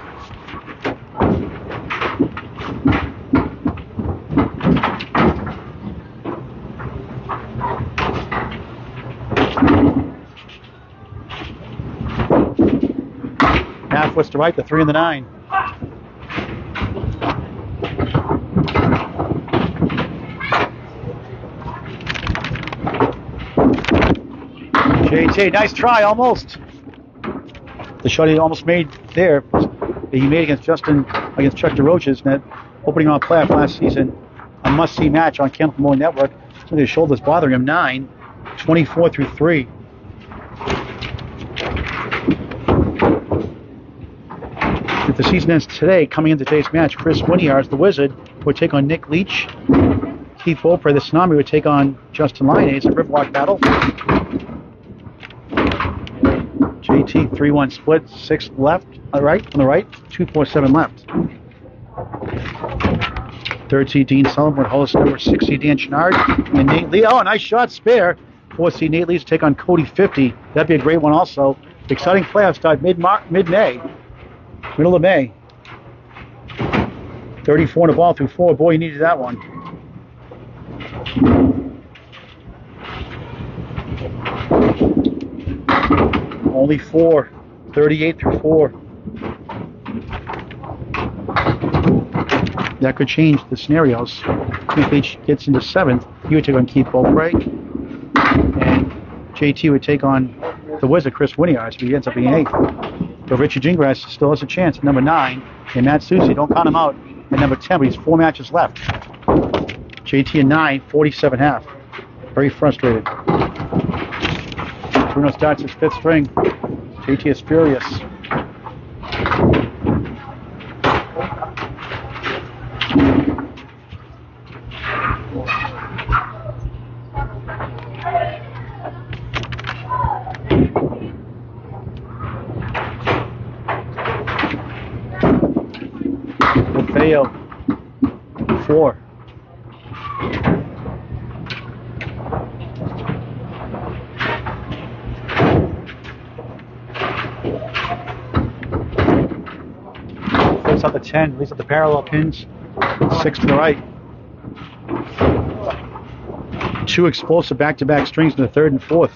A: Half to right, the 3 and the 9. JT, nice try, almost. The shot he almost made there, he made against Chuck DeRoche's net, opening on playoff last season. A must-see match on Candlepin Bowling Network. So his shoulder's bothering him. 9, 24 through 3. If the season ends today, coming into today's match, Chris Winiarz, the Wizard, would take on Nick Leach. Keith Beaupre, the Tsunami, would take on Justin Lyonnais. A Riverwalk battle. JT, 3-1 split, 6 left, on the right, 2-4-7 left. Third seed Dean Sullivan, host number 6 seed Dan Chenard, and Nate Lee. Oh, nice shot, spare. 4th seed Nate Lee to take on Cody 50. That'd be a great one also. Exciting playoff start mid-May. Middle of May. 34 in the ball through 4. Boy, you needed that one. Only 4. 38 through 4. That could change the scenarios. If Leach gets into 7th, he would take on Keith Beaupre. And JT would take on the Wizard, Chris Winiarz, if he ends up being 8th. But Richard Gingras still has a chance at number 9. And Matt Susie, don't count him out, at number 10, but he's 4 matches left. JT at 9, 47.5. Very frustrated. Bruno starts his 5th string. JT is furious. Defeo, 4. Leaves out the 10. Leaves out the parallel pins. 6 to the right. 2 explosive back-to-back strings in the 3rd and 4th.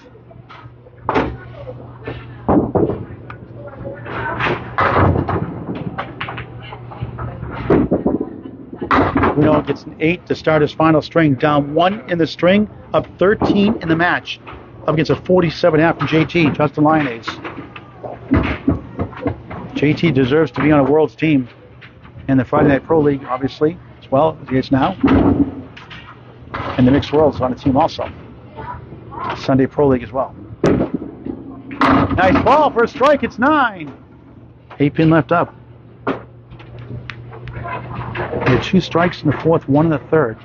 A: Bruno gets an 8 to start his final string. Down 1 in the string, up 13 in the match. Up against a 47.5 from JT, Justin Lyonnais. JT deserves to be on a World's team in the Friday Night Pro League, obviously, as well as he is now. And the Mixed Worlds on the team also. Sunday Pro League as well. Nice ball for a strike. It's 9. 8 pin left up. He had 2 strikes in the 4th, 1 in the 3rd.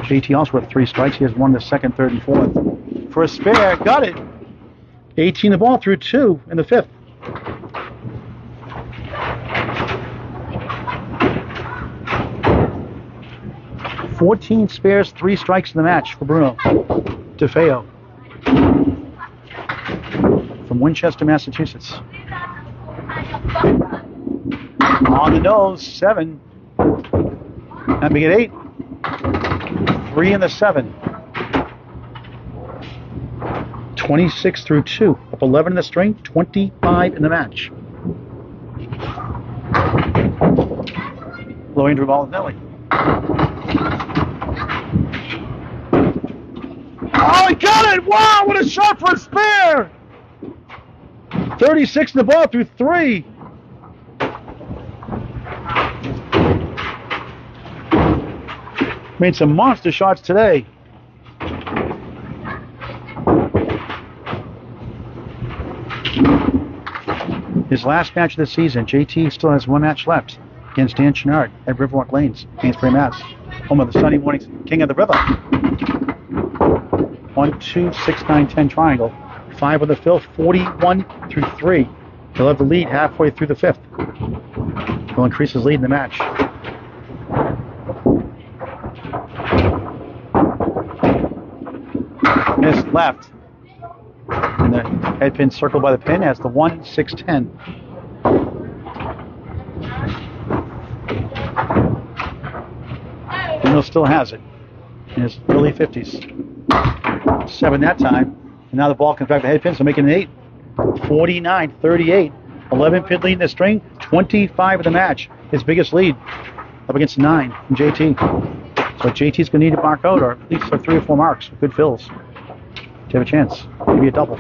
A: JT also with 3 strikes. He has 1 in the 2nd, 3rd, and 4th. For a spare, got it. 18 the ball through 2 in the 5th. Fourteen spares, 3 strikes in the match for Bruno. Defeo from Winchester, Massachusetts. On the nose, 7. And we get 8. 3 in the 7. 26 through 2. Up 11 in the string, 25 in the match. Low Andrew ball with Nelly. Oh, he got it! Wow, what a shot for a spare! 36 in the ball through 3. Made some monster shots today. His last match of the season, JT still has 1 match left against Dan Chenard at Riverwalk Lanes, Amesbury, Mass. Home of the Sunny Mornings King of the River. 1, 2, 6, 9, 10 triangle. 5 with the 5th, 41 through 3. He'll have the lead halfway through the 5th. He'll increase his lead in the match. Missed left. And the head pin circled by the pin has the 1, 6, 10. Bruno still has it in his early 50s. 7 that time. And now the ball comes back to head pin, so making an 8. 49, 38. 11 pin lead in the string. 25 in the match. His biggest lead. Up against 9 from JT. So JT's going to need to mark out, or at least 3 or 4 marks. Good fills to have a chance. Maybe a double.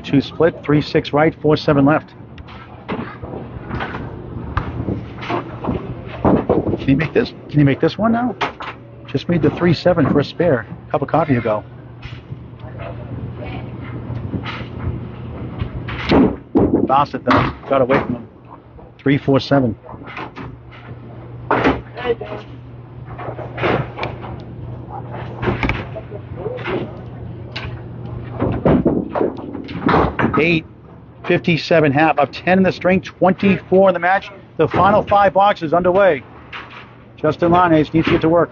A: Two split, 3-6 right, 4-7 left. Can he make this? Can he make this one now? Just made the 3-7 for a spare a cup of coffee ago. Bounced it though, got away from him. 3-4-7. Eight, 57 half, up 10 in the string, 24 in the match. The final 5 boxes underway. Justin Lyonnais needs to get to work.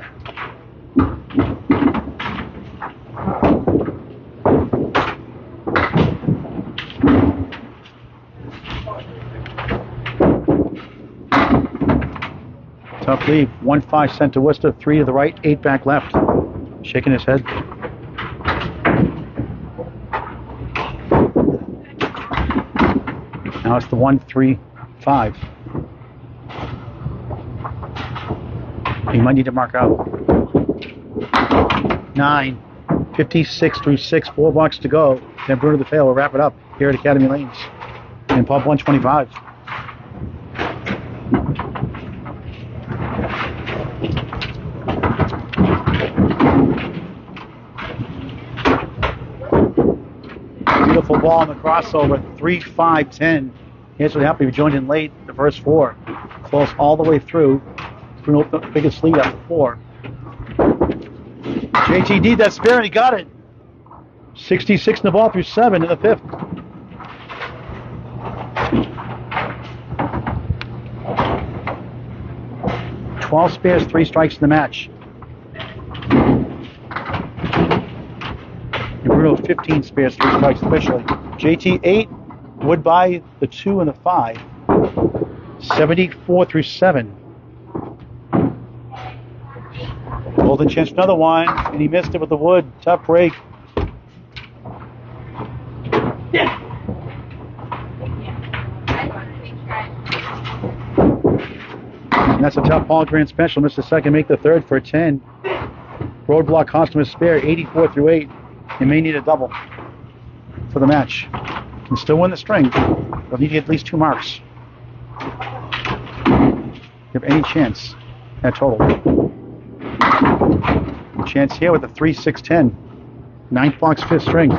A: Tough lead. 1-5 sent to Worcester, 3 to the right, 8 back left. Shaking his head. Now it's the 1-3-5. He might need to mark out. 9, 56 through 6, 4 bucks to go. Then Bruno Defeo will wrap it up here at Academy Lanes in pub 125. Beautiful ball on the crossover, 3-5-10. Here's what happened. He joined in late, the first 4. Close all the way through. Bruno, the biggest lead after 4. JT that spare and he got it. 66 in the ball through 7 in the 5th. 12 spares, 3 strikes in the match. And Bruno 15 spares, 3 strikes officially. JT 8 would buy the 2 and the 5. 74 through 7. Golden chance for another one, and he missed it with the wood. Tough break. And that's a tough Paul Grant special. Missed the second, make the third for a 10. Roadblock cost him a spare, 84 through 8. He may need a double for the match. Can still win the string. They'll need to get at least 2 marks. Give any chance at total. Chance here with the 3, 6, 10. 9th box, 5th string.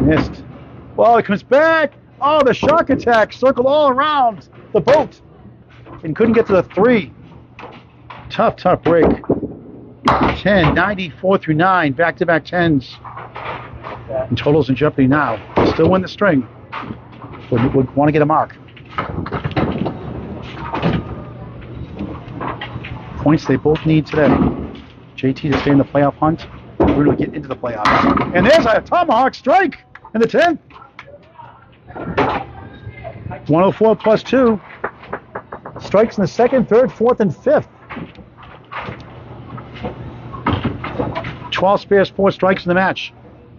A: Missed. Well, it comes back. Oh, the shark attack circled all around the boat and couldn't get to the 3. Tough break. 10, 94 through 9, back-to-back 10s. And totals in jeopardy now. Still win the string. Would want to get a mark. Points they both need today. JT to stay in the playoff hunt. Bruno to get into the playoffs. And there's a tomahawk strike in the 10th. 104 plus 2. Strikes in the 2nd, 3rd, 4th, and 5th. 12 spares, 4 strikes in the match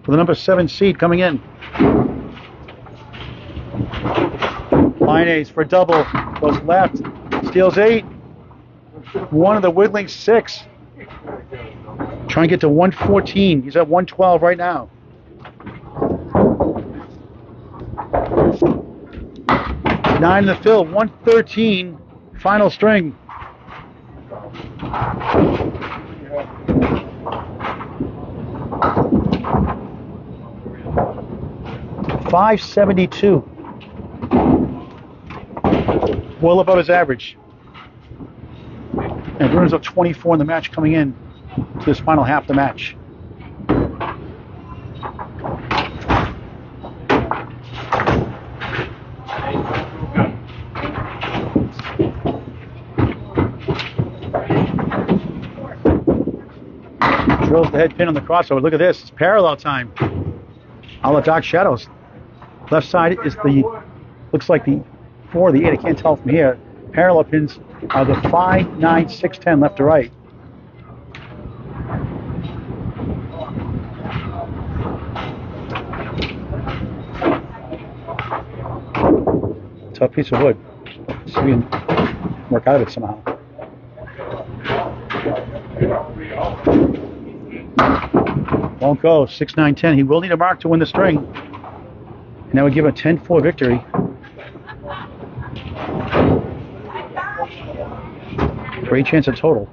A: for the number 7 seed coming in. Lyonnais for a double. Goes left. Steals 8. One of the Wiggling 6. Trying to get to 114. He's at 112 right now. Nine in the fill. 113. Final string. .572. Well above his average. And Bruno's up 24 in the match coming in to this final half of the match. Drills the head pin on the crossover. Look at this. It's parallel time. All the dark shadows. Left side is the, looks like the 4 or the 8. I can't tell from here. Parallel pins are the 5, 9, 6, 10 left to right. Tough piece of wood. See if we can work out of it somehow. Won't go. 6, 9, 10. He will need a mark to win the string. And that would give a 10-4 victory. Great chance at total.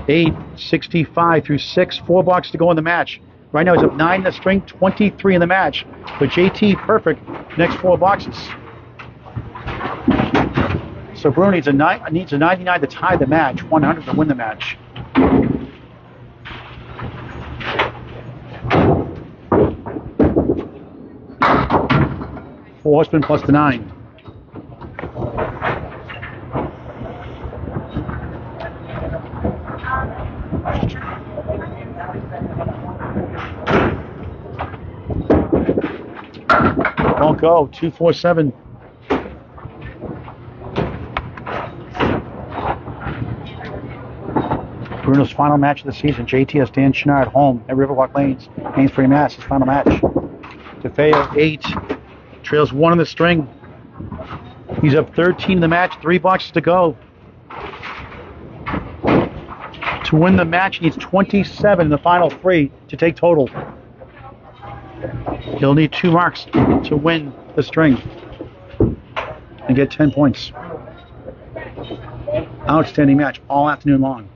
A: 8, 65 through 6. 4 blocks to go in the match. Right now he's up 9 in the string, 23 in the match. But JT perfect next 4 boxes. So Bruno needs a 99 to tie the match, 100 to win the match. Four horsemen plus the 9. Won't go. 2, 4, 7. Bruno's final match of the season. JT has Dan Chenard home at Riverwalk Lanes, Amesbury, Mass. His final match. Defeo 8. Trails 1 on the string. He's up 13 in the match. 3 boxes to go. To win the match, he needs 27 in the final 3 to take total. He'll need 2 marks to win the string and get 10 points. Outstanding match all afternoon long.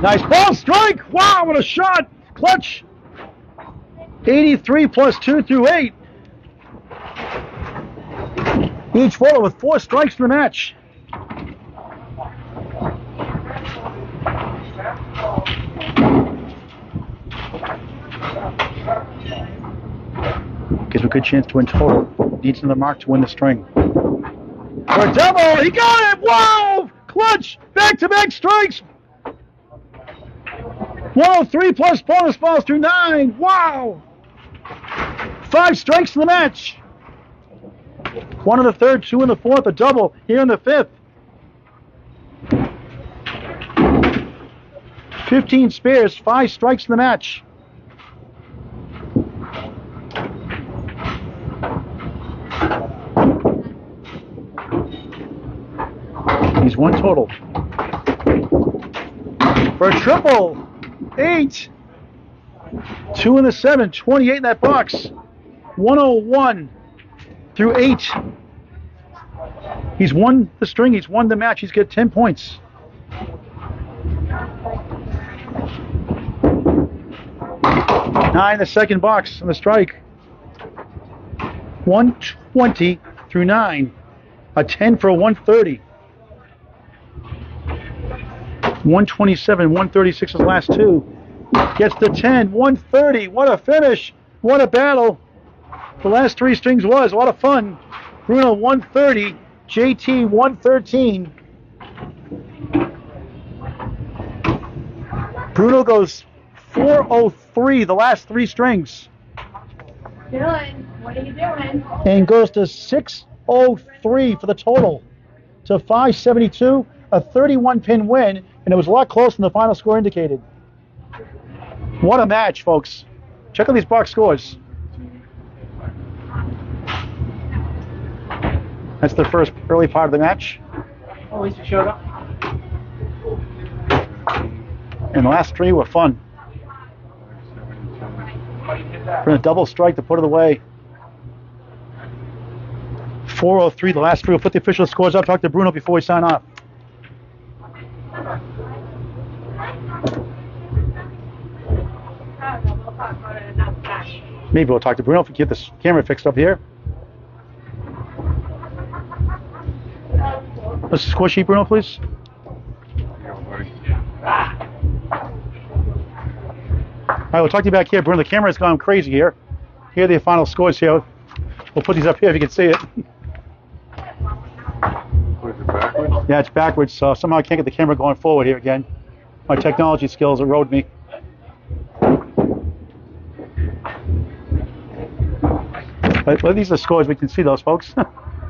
A: Nice ball strike! Wow, what a shot! Clutch! 83 plus 2 through 8. Each photo with 4 strikes in the match. Gives him a good chance to win total. Needs another mark to win the string. For a double, he got it! Wow! Clutch! Back-to-back strikes! 103 plus bonus balls through 9. Wow! 5 strikes in the match. 1 in the third, 2 in the fourth, a double here in the fifth. 15 spares, 5 strikes in the match. He's won total. For a triple, 8. 2 in the 7, 28 in that box. 101 through 8. He's won the string, he's won the match, he's got 10 points. Nine, the second box on the strike. 120 through 9. A 10 for a 130. 127, 136 is the last 2. Gets the 10, 130. What a finish. What a battle. The last 3 strings was. A lot of fun. Bruno 130, JT 113. Bruno goes 403 the last 3 strings.
C: Dylan, what are you doing?
A: And goes to 603 for the total. To 572, a 31-pin win, and it was a lot closer than the final score indicated. What a match, folks. Check out these box scores. That's the first early part of the match.
C: Oh, Lisa showed up.
A: And the last 3 were fun. For a double strike to put it away. 403, the last 3. We'll put the official scores up. Talk to Bruno before we sign off. Maybe we'll talk to Bruno if we get this camera fixed up here. What's the score sheet, Bruno, please? All right, we'll talk to you back here, Bruno. The camera's gone crazy here. Here are the final scores here. We'll put these up here if you can see it.
B: Was it backwards?
A: Yeah, it's backwards, so somehow I can't get the camera going forward here again. My technology skills erode me. But these are the scores. We can see those, folks.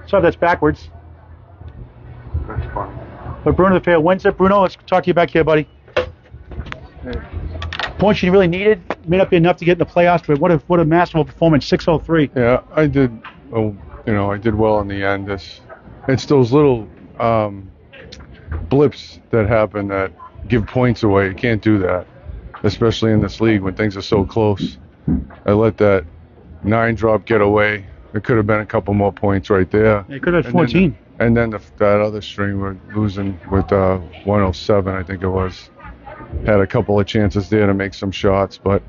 A: Sorry, that's backwards.
B: That's fine.
A: But Bruno Defeo wins it. Bruno, let's talk to you back here, buddy.
B: Hey.
A: Points you really needed. May not be enough to get in the playoffs, but what a masterful performance. 603.
B: Yeah, I did. Oh, I did well in the end. It's those little blips that happen that give points away. You can't do that, especially in this league when things are so close. I let that 9 drop get away. It could have been a couple more points right there.
A: It could have been 14.
B: And then that other string we're losing with 107, I think it was. Had a couple of chances there to make some shots, but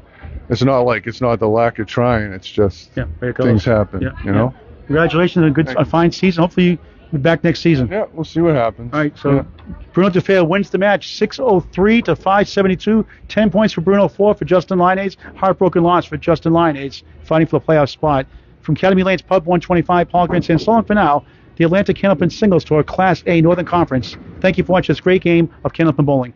B: it's not the lack of trying. It's just things happen, you know.
A: Congratulations on a fine season. Hopefully you'll be back next season.
B: Yeah, we'll see what happens.
A: All right, so Bruno Defeo wins the match 603 to 572. 10 points for Bruno, 4 for Justin Lyonnais. Heartbroken loss for Justin Lyonnais, fighting for a playoff spot. From Academy Lane's Pub 125, Paul Grandstand. So long for now. The Atlanta Candlepin Singles Tour Class A Northern Conference. Thank you for watching this great game of Candlepin Bowling.